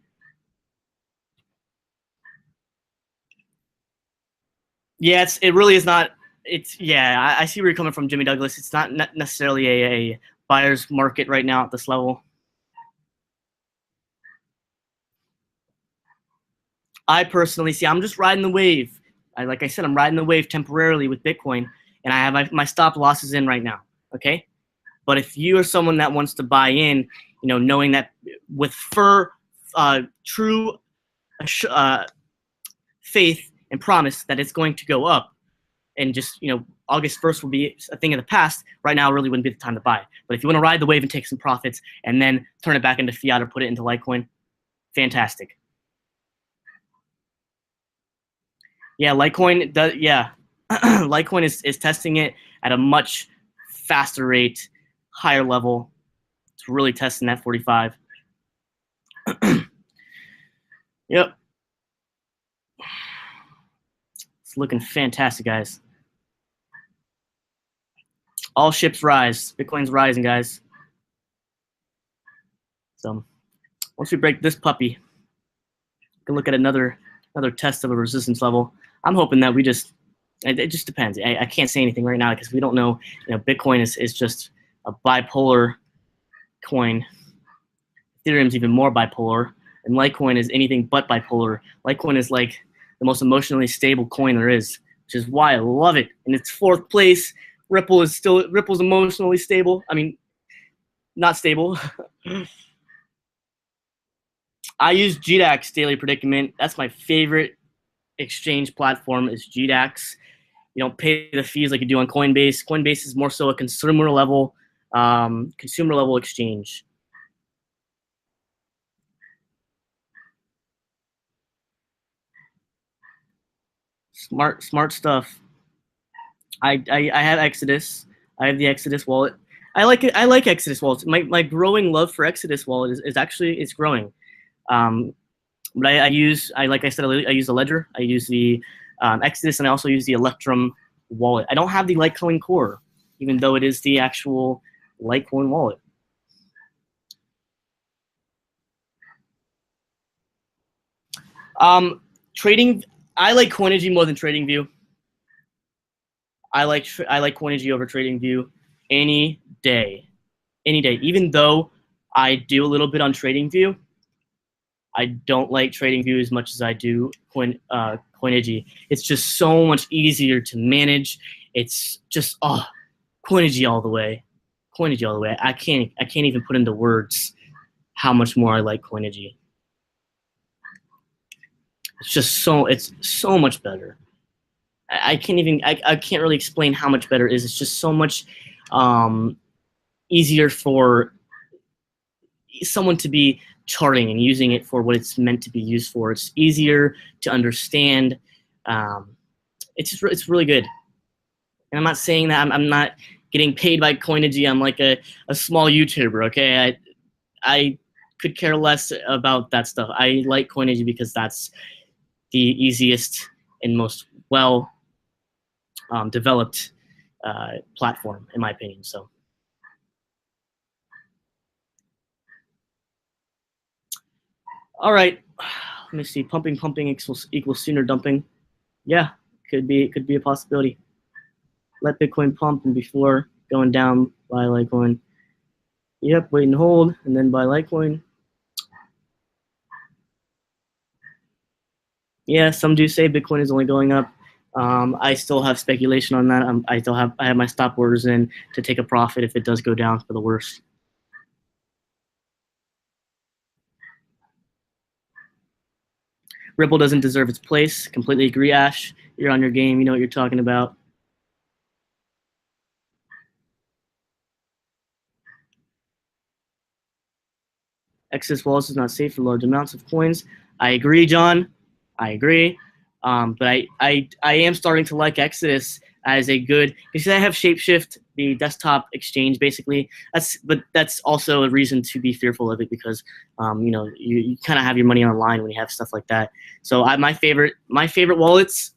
Yeah, it really is not It's yeah, I see where you're coming from, Jimmy Douglas. It's not necessarily a buyer's market right now at this level. I personally see I'm just riding the wave. Like I said, I'm riding the wave temporarily with Bitcoin, and I have my stop losses in right now. Okay, but if you are someone that wants to buy in, knowing that with true uh, faith and promise that it's going to go up, and just August 1st will be a thing of the past. Right now, really wouldn't be the time to buy. But if you want to ride the wave and take some profits, and then turn it back into fiat or put it into Litecoin, fantastic. Yeah, Litecoin does. Yeah, Litecoin is testing it at a much faster rate, higher level. It's really testing that 45. Yep, it's looking fantastic, guys. All ships rise. Bitcoin's rising, guys. So once we break this puppy, we can look at another test of a resistance level. I'm hoping that we just it just depends. I can't say anything right now because we don't know. Bitcoin is just a bipolar coin. Ethereum's even more bipolar, and Litecoin is anything but bipolar. Litecoin is like the most emotionally stable coin there is, which is why I love it. In its fourth place, Ripple's emotionally stable. I mean, not stable. I use GDAX Daily Predicament. That's my favorite exchange platform is GDAX. You don't pay the fees like you do on Coinbase. Coinbase is more so a consumer level exchange. Smart stuff. I have Exodus. I have the Exodus wallet. I like it. I like Exodus wallets. My growing love for Exodus wallet is actually it's growing. But like I said, I use the Ledger. I use the Exodus, and I also use the Electrum wallet. I don't have the Litecoin Core, even though it is the actual Litecoin wallet. Trading. I like Coinigy more than TradingView. I like Coinigy over TradingView any day, any day. Even though I do a little bit on TradingView, I don't like TradingView as much as I do Coinigy. It's just so much easier to manage. It's just Coinigy all the way, Coinigy all the way. I can't even put into words how much more I like Coinigy. It's so much better. I can't really explain how much better it is. It's just so much easier for someone to be charting and using it for what it's meant to be used for. It's easier to understand. It's really good. And I'm not saying that I'm not getting paid by Coinigy. I'm like a small YouTuber. Okay, I could care less about that stuff. I like Coinigy because that's the easiest and most well developed platform, in my opinion. So, all right, let me see. Pumping equals sooner dumping. Yeah, could be a possibility. Let Bitcoin pump and before going down, buy Litecoin. Yep, wait and hold, and then buy Litecoin. Yeah, some do say Bitcoin is only going up. I still have speculation on that. I have my stop orders in to take a profit if it does go down for the worst. Ripple doesn't deserve its place. Completely agree, Ash. You're on your game. You know what you're talking about. Excess wallets is not safe for large amounts of coins. I agree, John. I agree. But I am starting to like Exodus as a good because I have Shapeshift, the desktop exchange, basically. That's also a reason to be fearful of it because you kind of have your money online when you have stuff like that. So my favorite wallets.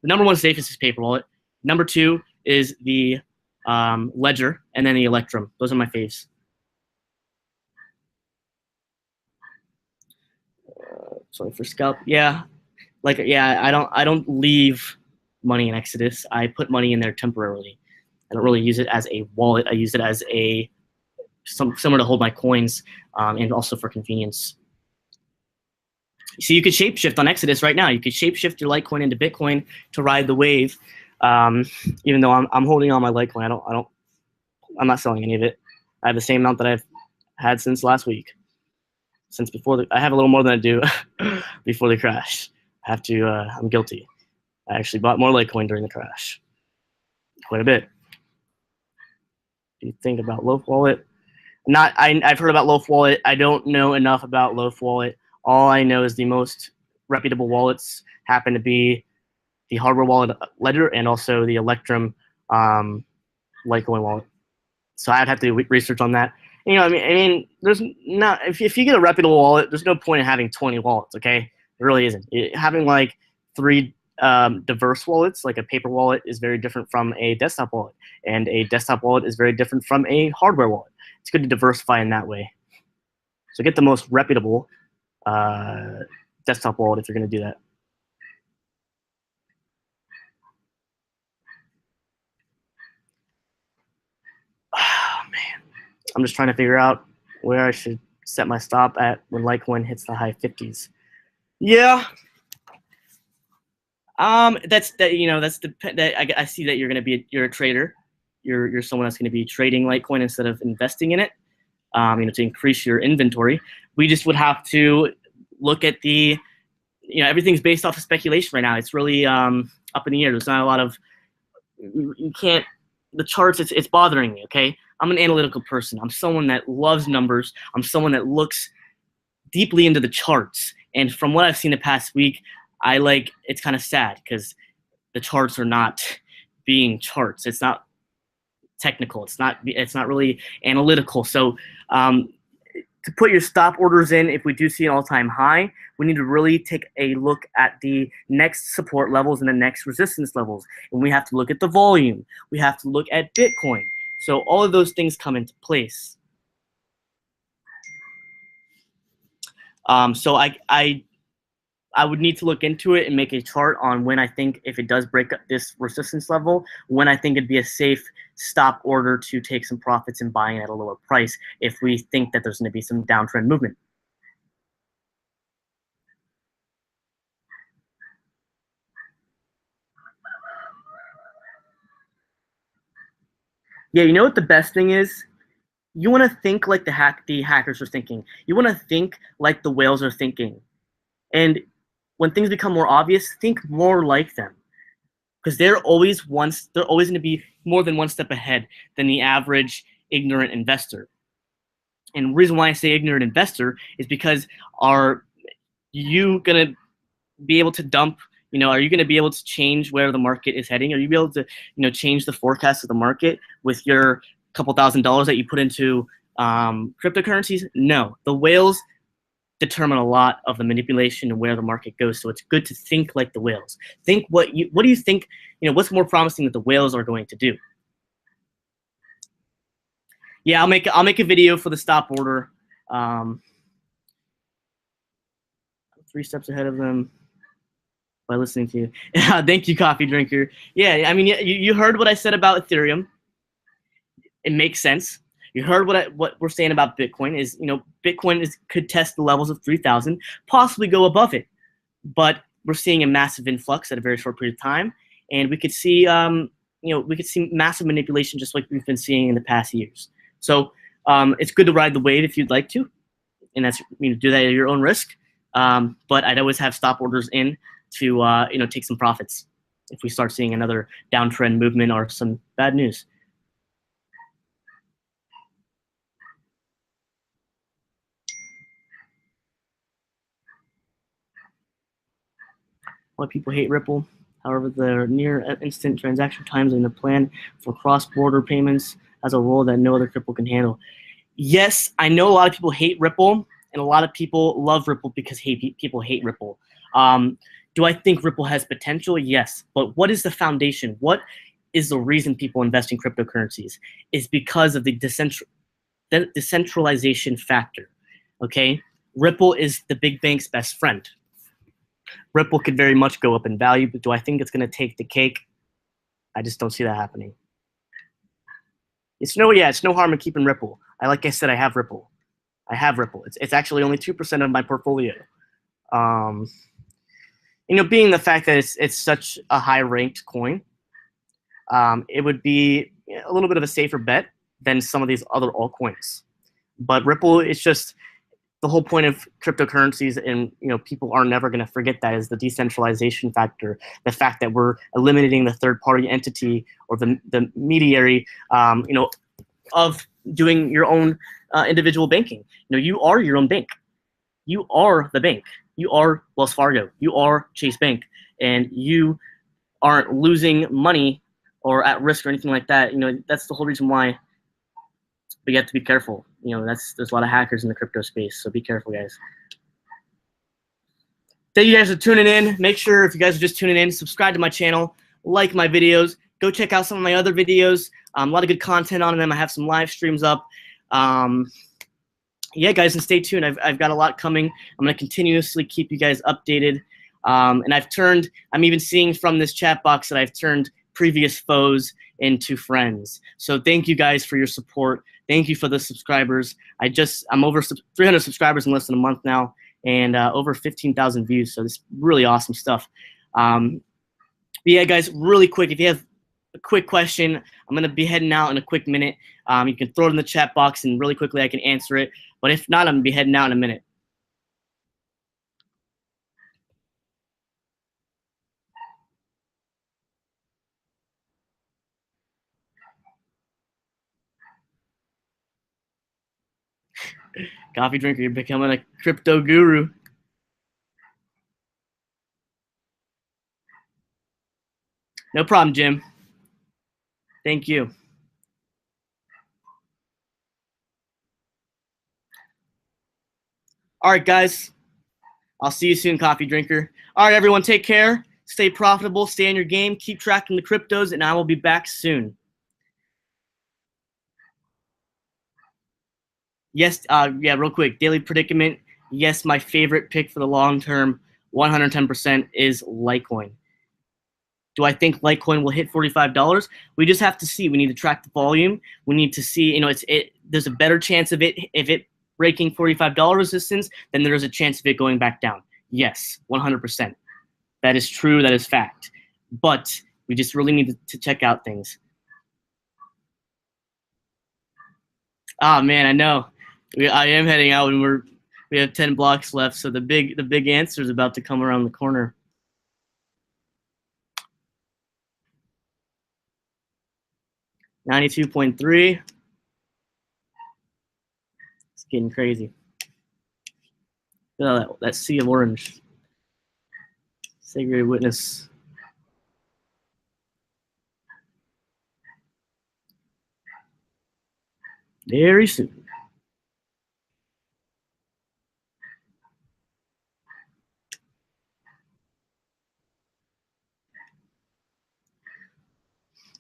The number one safest is Paper Wallet. Number two is the Ledger, and then the Electrum. Those are my faves. Sorry for scalp. Yeah, I don't leave money in Exodus. I put money in there temporarily. I don't really use it as a wallet. I use it as somewhere to hold my coins, and also for convenience. So you could shapeshift on Exodus right now. You could shapeshift your Litecoin into Bitcoin to ride the wave. Even though I'm holding on my Litecoin, I'm not selling any of it. I have the same amount that I've had since last week. Since before I have a little more than I do before the crash. I'm guilty. I actually bought more Litecoin during the crash. Quite a bit. Do you think about Loaf Wallet? I've heard about Loaf Wallet. I don't know enough about Loaf Wallet. All I know is the most reputable wallets happen to be the hardware wallet Ledger and also the Electrum Litecoin wallet. So I'd have to do research on that. You know, I mean, there's not if you get a reputable wallet, there's no point in having 20 wallets. Okay, it really isn't. Having like 3 diverse wallets, like a paper wallet, is very different from a desktop wallet, and a desktop wallet is very different from a hardware wallet. It's good to diversify in that way. So get the most reputable desktop wallet if you're going to do that. Oh, man. I'm just trying to figure out where I should set my stop at when Litecoin hits the high 50s. Yeah. I see that you're a trader. You're someone that's going to be trading Litecoin instead of investing in it. To increase your inventory. We just would have to look at everything's based off of speculation right now. It's really up in the air. There's not a lot of, the charts, it's bothering me, okay? I'm an analytical person. I'm someone that loves numbers. I'm someone that looks deeply into the charts. And from what I've seen the past week, it's kind of sad because the charts are not being charts. It's not technical. It's not really analytical. So to put your stop orders in, if we do see an all-time high, we need to really take a look at the next support levels and the next resistance levels. And we have to look at the volume. We have to look at Bitcoin. So all of those things come into place. So I would need to look into it and make a chart on when I think, if it does break up this resistance level, when I think it'd be a safe stop order to take some profits and buying at a lower price if we think that there's going to be some downtrend movement. Yeah, you know what the best thing is? You want to think like the hackers are thinking. You want to think like the whales are thinking. And when things become more obvious, think more like them. Because they're always going to be more than one step ahead than the average ignorant investor. And the reason why I say ignorant investor is because are you going to be able to dump, are you going to be able to change where the market is heading? Are you be able to, change the forecast of the market with your couple $1,000s that you put into cryptocurrencies? No. The whales determine a lot of the manipulation and where the market goes. So it's good to think like the whales. Think what do you think, what's more promising that the whales are going to do? Yeah, I'll make a video for the stop order. 3 steps ahead of them by listening to you. Thank you, coffee drinker. Yeah, I mean, you heard what I said about Ethereum. It makes sense. You heard what we're saying about Bitcoin is, Bitcoin could test the levels of 3,000, possibly go above it, but we're seeing a massive influx at a very short period of time, and we could see, massive manipulation just like we've been seeing in the past years. So it's good to ride the wave if you'd like to, and that's do that at your own risk. But I'd always have stop orders in to take some profits if we start seeing another downtrend movement or some bad news. A lot of people hate Ripple. However, the near instant transaction times and the plan for cross-border payments has a role that no other crypto can handle. Yes, I know a lot of people hate Ripple, and a lot of people love Ripple because people hate Ripple. Do I think Ripple has potential? Yes, but what is the foundation? What is the reason people invest in cryptocurrencies? Is because of the decentralization factor. Okay, Ripple is the big bank's best friend. Ripple could very much go up in value, but do I think it's going to take the cake? I just don't see that happening. It's no harm in keeping Ripple. Like I said, I have Ripple. It's actually only 2% of my portfolio. Being the fact that it's such a high ranked coin, it would be a little bit of a safer bet than some of these other altcoins. But Ripple, it's just the whole point of cryptocurrencies, and people are never going to forget that, is the decentralization factor, the fact that we're eliminating the third-party entity or the mediary, of doing your own individual banking. You are your own bank. You are the bank. You are Wells Fargo. You are Chase Bank, and you aren't losing money or at risk or anything like that. That's the whole reason why we have to be careful. There's a lot of hackers in the crypto space, so be careful, guys. Thank you guys for tuning in. Make sure, if you guys are just tuning in, subscribe to my channel, like my videos. Go check out some of my other videos. A lot of good content on them. I have some live streams up. Yeah, guys, and stay tuned. I've got a lot coming. I'm going to continuously keep you guys updated. And I'm even seeing from this chat box that I've turned previous foes into friends. So thank you guys for your support. Thank you for the subscribers. I'm over 300 subscribers in less than a month now, and over 15,000 views. So this is really awesome stuff. But yeah, guys, really quick, if you have a quick question, I'm going to be heading out in a quick minute. You can throw it in the chat box, and really quickly I can answer it. But if not, I'm going to be heading out in a minute. Coffee drinker, you're becoming a crypto guru. No problem, Jim. Thank you. All right, guys. I'll see you soon, coffee drinker. All right, everyone, take care. Stay profitable. Stay in your game. Keep tracking the cryptos, and I will be back soon. Yes, yeah, real quick. Daily predicament. Yes, my favorite pick for the long term, 110%, is Litecoin. Do I think Litecoin will hit $45? We just have to see. We need to track the volume. We need to see, there's a better chance of it if it breaking $45 resistance than there is a chance of it going back down. Yes, 100%. That is true. That is fact. But we just really need to check out things. Ah, man, I know. I am heading out, and we have 10 blocks left, so the big answer is about to come around the corner. $92.3. It's getting crazy. Look at that sea of orange. Segregated witness. Very soon.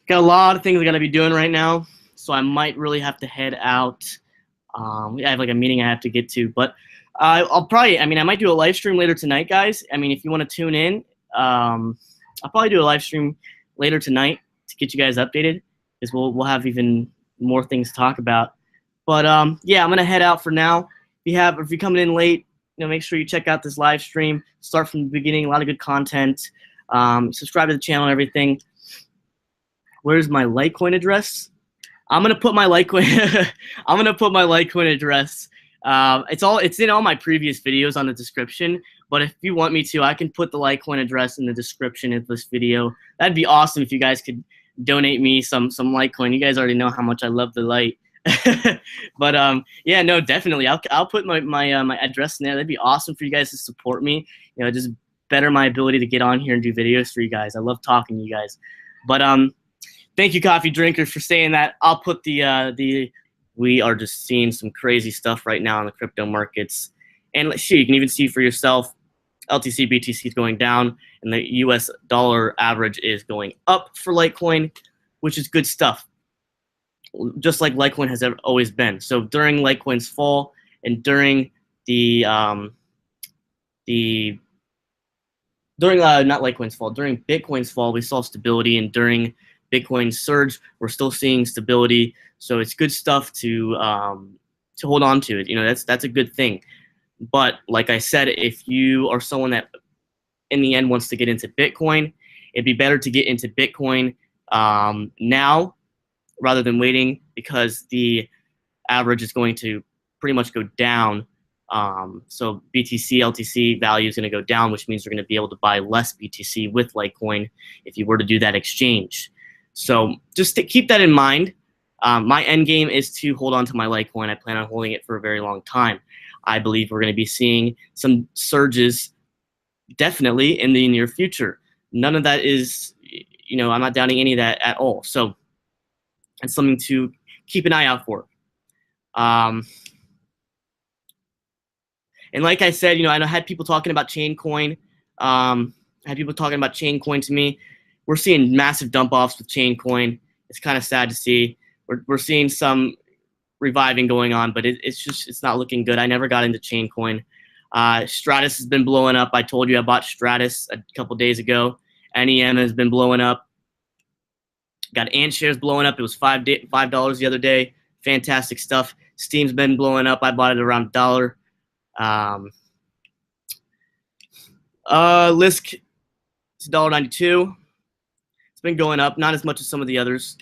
Got a lot of things I got to be doing right now, so I might really have to head out. I have like a meeting I have to get to, but I'll probably, I might do a live stream later tonight, guys. If you want to tune in, I'll probably do a live stream later tonight to get you guys updated, because we'll have even more things to talk about. But yeah, I'm gonna head out for now. If you're coming in late, make sure you check out this live stream. Start from the beginning. A lot of good content. Subscribe to the channel and everything. Where's my Litecoin address? I'm gonna put my Litecoin. I'm gonna put my Litecoin address. It's in all my previous videos on the description. But if you want me to, I can put the Litecoin address in the description of this video. That'd be awesome if you guys could donate me some Litecoin. You guys already know how much I love the light. But yeah, no, definitely. I'll put my address in there. That'd be awesome for you guys to support me. Just better my ability to get on here and do videos for you guys. I love talking to you guys. But thank you, coffee drinkers, for saying that. I'll put we are just seeing some crazy stuff right now in the crypto markets. And shoot, you can even see for yourself, LTC, BTC is going down, and the US dollar average is going up for Litecoin, which is good stuff, just like Litecoin has always been. So during Litecoin's fall and during the during not Litecoin's fall, during Bitcoin's fall, we saw stability, and during Bitcoin's surge, we're still seeing stability. So it's good stuff to hold on to it. You know, that's a good thing. But like I said, if you are someone that in the end wants to get into Bitcoin, it'd be better to get into Bitcoin now rather than waiting, because the average is going to pretty much go down. So BTC, LTC value is going to go down, which means you're going to be able to buy less BTC with Litecoin if you were to do that exchange. So just to keep that in mind. My end game is to hold on to my Litecoin. I plan on holding it for a very long time. I believe we're going to be seeing some surges definitely in the near future. None of that is, you know, I'm not doubting any of that at all. So it's something to keep an eye out for. And like I said, you know, I had people talking about Chaincoin. I had people talking about Chaincoin to me. We're seeing massive dump-offs with Chaincoin. It's kind of sad to see. We're seeing some reviving going on, but it's not looking good. I never got into Chaincoin. Stratus has been blowing up. I told you I bought Stratus a couple days ago. NEM has been blowing up. Got Ant shares blowing up. It was $5 the other day. Fantastic stuff. Steam's been blowing up. I bought it around $1. Lisk is $1.92. It's been going up, not as much as some of the others.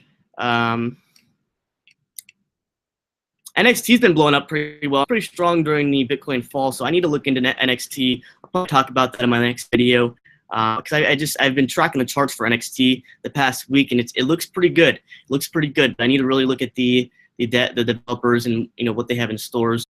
NXT's been blowing up pretty well, pretty strong during the Bitcoin fall. So I need to look into NXT. I'll probably talk about that in my next video, because I've been tracking the charts for NXT the past week, and it looks pretty good. It looks pretty good. But I need to really look at the developers and, you know, what they have in stores.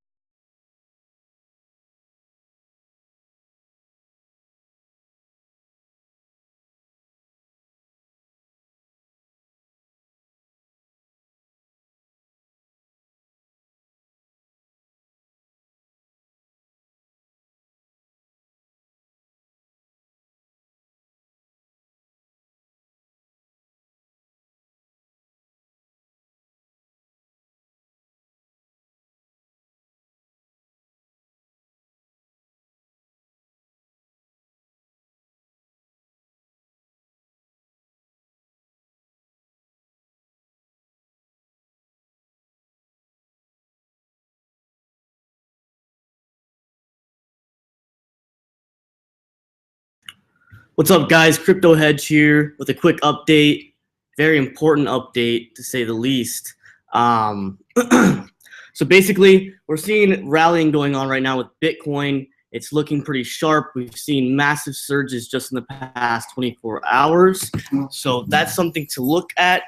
What's up, guys? Crypto Hedge here with a quick update. Very important update, to say the least. So basically, we're seeing rallying going on right now with Bitcoin. It's looking pretty sharp. We've seen massive surges just in the past 24 hours. So that's something to look at.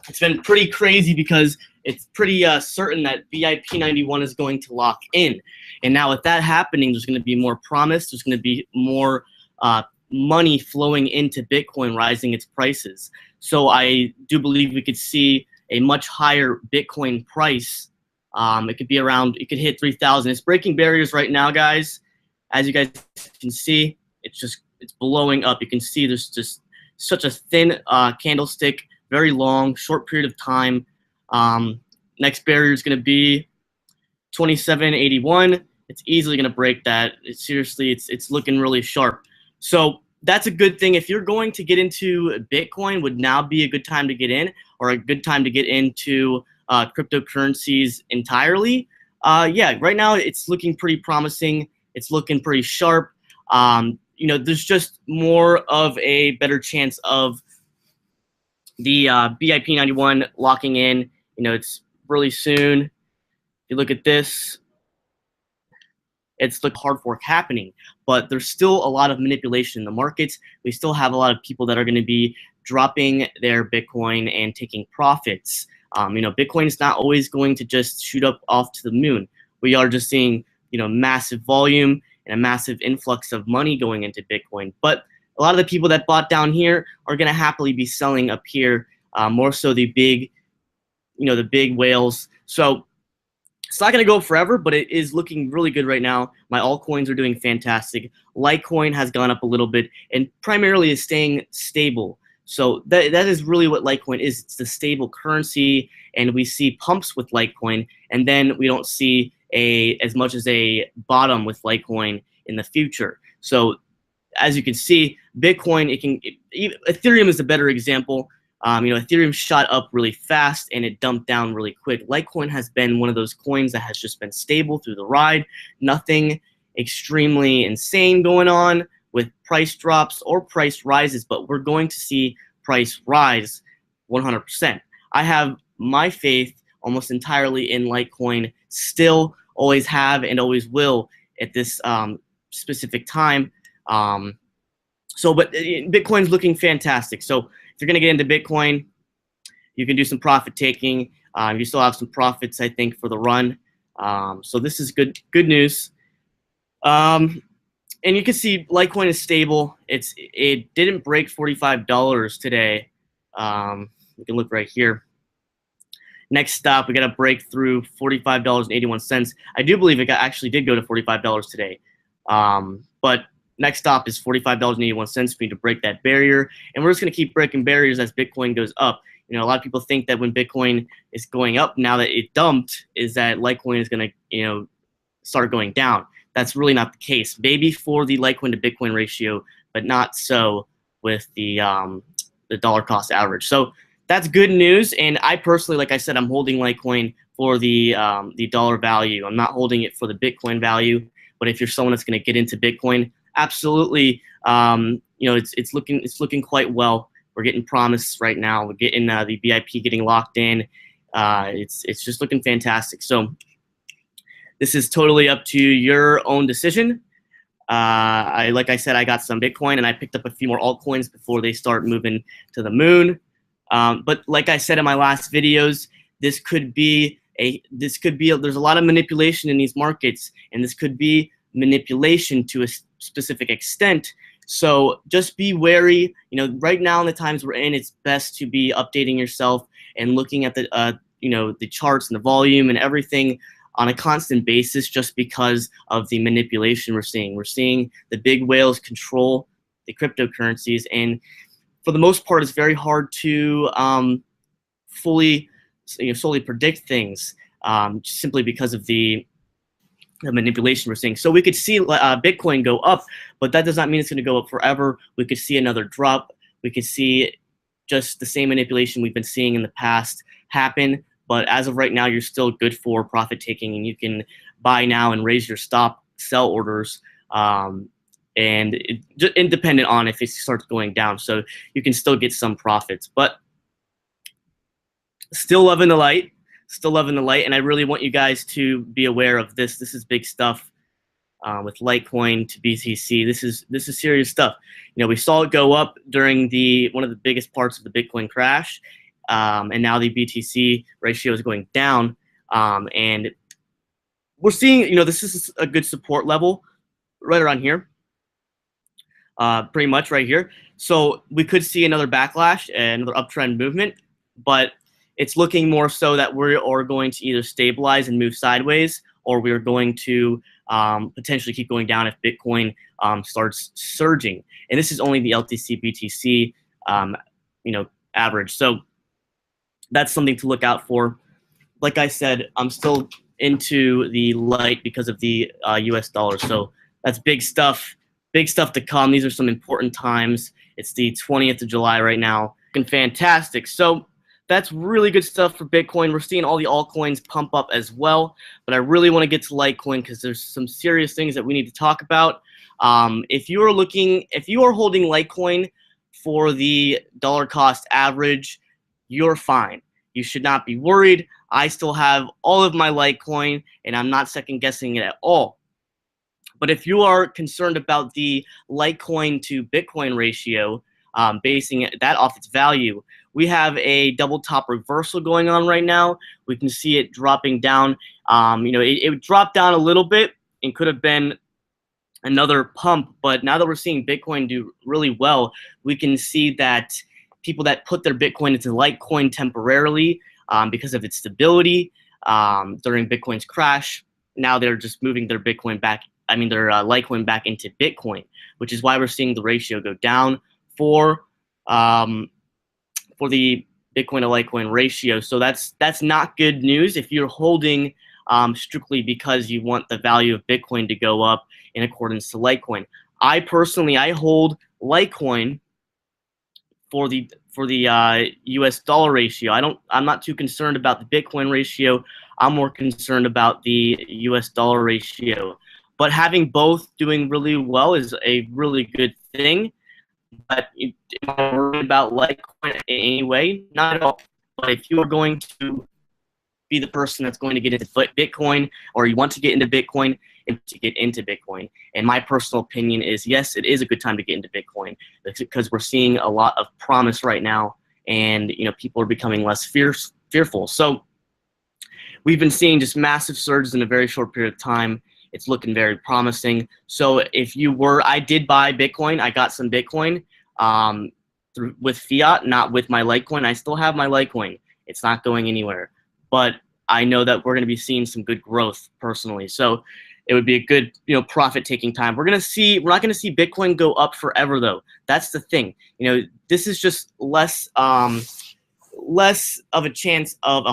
It's been pretty crazy because it's pretty certain that VIP 91 is going to lock in. And now with that happening, there's going to be more promise. There's going to be more money flowing into Bitcoin, rising its prices. So I do believe we could see a much higher Bitcoin price. It could be around, it could hit 3,000. It's breaking barriers right now, guys. As you guys can see, it's blowing up. You can see there's just such a thin candlestick, very long, short period of time. Next barrier is going to be 2781. It's easily going to break that. Seriously, it's looking really sharp. So that's a good thing. If you're going to get into Bitcoin, would now be a good time to get in, or a good time to get into cryptocurrencies entirely? Yeah, right now it's looking pretty promising. It's looking pretty sharp. You know, there's just more of a better chance of the BIP 91 locking in. You know, it's really soon. If you look at this, it's the hard fork happening, but there's still a lot of manipulation in the markets. We still have a lot of people that are going to be dropping their Bitcoin and taking profits. You know, Bitcoin is not always going to just shoot up off to the moon. We are just seeing, you know, massive volume and a massive influx of money going into Bitcoin. But a lot of the people that bought down here are going to happily be selling up here, more so the big, you know, the big whales. So it's not going to go forever, but it is looking really good right now. My altcoins are doing fantastic. Litecoin has gone up a little bit and primarily is staying stable. So that is really what Litecoin is. It's the stable currency, and we see pumps with Litecoin, and then we don't see as much as a bottom with Litecoin in the future. So as you can see, Bitcoin, Ethereum is a better example. Ethereum shot up really fast and it dumped down really quick. Litecoin has been one of those coins that has just been stable through the ride. Nothing extremely insane going on with price drops or price rises, but we're going to see price rise 100%. I have my faith almost entirely in Litecoin, still, always have, and always will at this specific time. But Bitcoin's looking fantastic. So if you're going to get into Bitcoin, you can do some profit taking. You still have some profits, I think, for the run. So this is good news. And you can see Litecoin is stable. It didn't break $45 today. You can look right here. Next stop, we got to break through $45.81. I do believe it actually did go to $45 today. But next stop is $45.81. We need to break that barrier, and we're just going to keep breaking barriers as Bitcoin goes up. A lot of people think that when Bitcoin is going up, now that it dumped, is that Litecoin is going to, start going down. That's really not the case. Maybe for the Litecoin to Bitcoin ratio, but not so with the dollar cost average. So that's good news. And I personally, like I said, I'm holding Litecoin for the dollar value. I'm not holding it for the Bitcoin value. But if you're someone that's going to get into Bitcoin, absolutely, it's looking quite well. We're getting promise right now. We're getting the BIP getting locked in. It's just looking fantastic. So this is totally up to your own decision. Like I said, I got some Bitcoin and I picked up a few more altcoins before they start moving to the moon. But like I said in my last videos, there's a lot of manipulation in these markets, and this could be manipulation to a specific extent. So just be wary. Right now in the times we're in, it's best to be updating yourself and looking at the the charts and the volume and everything on a constant basis, just because of the manipulation we're seeing. We're seeing the big whales control the cryptocurrencies, and for the most part, it's very hard to solely predict things, simply because of the manipulation we're seeing. So we could see Bitcoin go up, but that does not mean it's going to go up forever. We could see another drop. We could see just the same manipulation we've been seeing in the past happen. But as of right now, you're still good for profit taking, and you can buy now and raise your stop sell orders. Independent on if it starts going down, so you can still get some profits. But still loving the light, and I really want you guys to be aware of this. This is big stuff with Litecoin to BTC. This is serious stuff. We saw it go up during one of the biggest parts of the Bitcoin crash, and now the BTC ratio is going down, and we're seeing this is a good support level right around here. Pretty much right here. So we could see another backlash and another uptrend movement, but it's looking more so that we are going to either stabilize and move sideways, or we are going to potentially keep going down if Bitcoin starts surging. And this is only the LTC BTC average. So that's something to look out for. Like I said, I'm still into the light because of the US dollar. So that's big stuff. Big stuff to come. These are some important times. It's the 20th of July right now. And fantastic. So that's really good stuff for Bitcoin. We're seeing all the altcoins pump up as well. But I really want to get to Litecoin because there's some serious things that we need to talk about. If you are holding Litecoin for the dollar cost average, you're fine. You should not be worried. I still have all of my Litecoin, and I'm not second guessing it at all. But if you are concerned about the Litecoin to Bitcoin ratio, basing that off its value, we have a double top reversal going on right now. We can see it dropping down. It dropped down a little bit and could have been another pump. But now that we're seeing Bitcoin do really well, we can see that people that put their Bitcoin into Litecoin temporarily because of its stability during Bitcoin's crash, now they're just moving their Bitcoin back. Their Litecoin back into Bitcoin, which is why we're seeing the ratio go down for the Bitcoin to Litecoin ratio. So that's not good news if you're holding strictly because you want the value of Bitcoin to go up in accordance to Litecoin. I personally I hold Litecoin for the U.S. dollar ratio. I'm not too concerned about the Bitcoin ratio. I'm more concerned about the U.S. dollar ratio. But having both doing really well is a really good thing. But am I worried about Litecoin in any way? Not at all. But if you are going to be the person that's going to get into Bitcoin, or you want to get into Bitcoin, and to get into Bitcoin. And my personal opinion is, yes, it is a good time to get into Bitcoin because we're seeing a lot of promise right now, and people are becoming less fearful. So we've been seeing just massive surges in a very short period of time. It's looking very promising. So if you were, I did buy Bitcoin. I got some Bitcoin with fiat, not with my Litecoin. I still have my Litecoin. It's not going anywhere. But I know that we're going to be seeing some good growth personally. So it would be a good, profit-taking time. We're not going to see Bitcoin go up forever, though. That's the thing. This is just less of a chance of a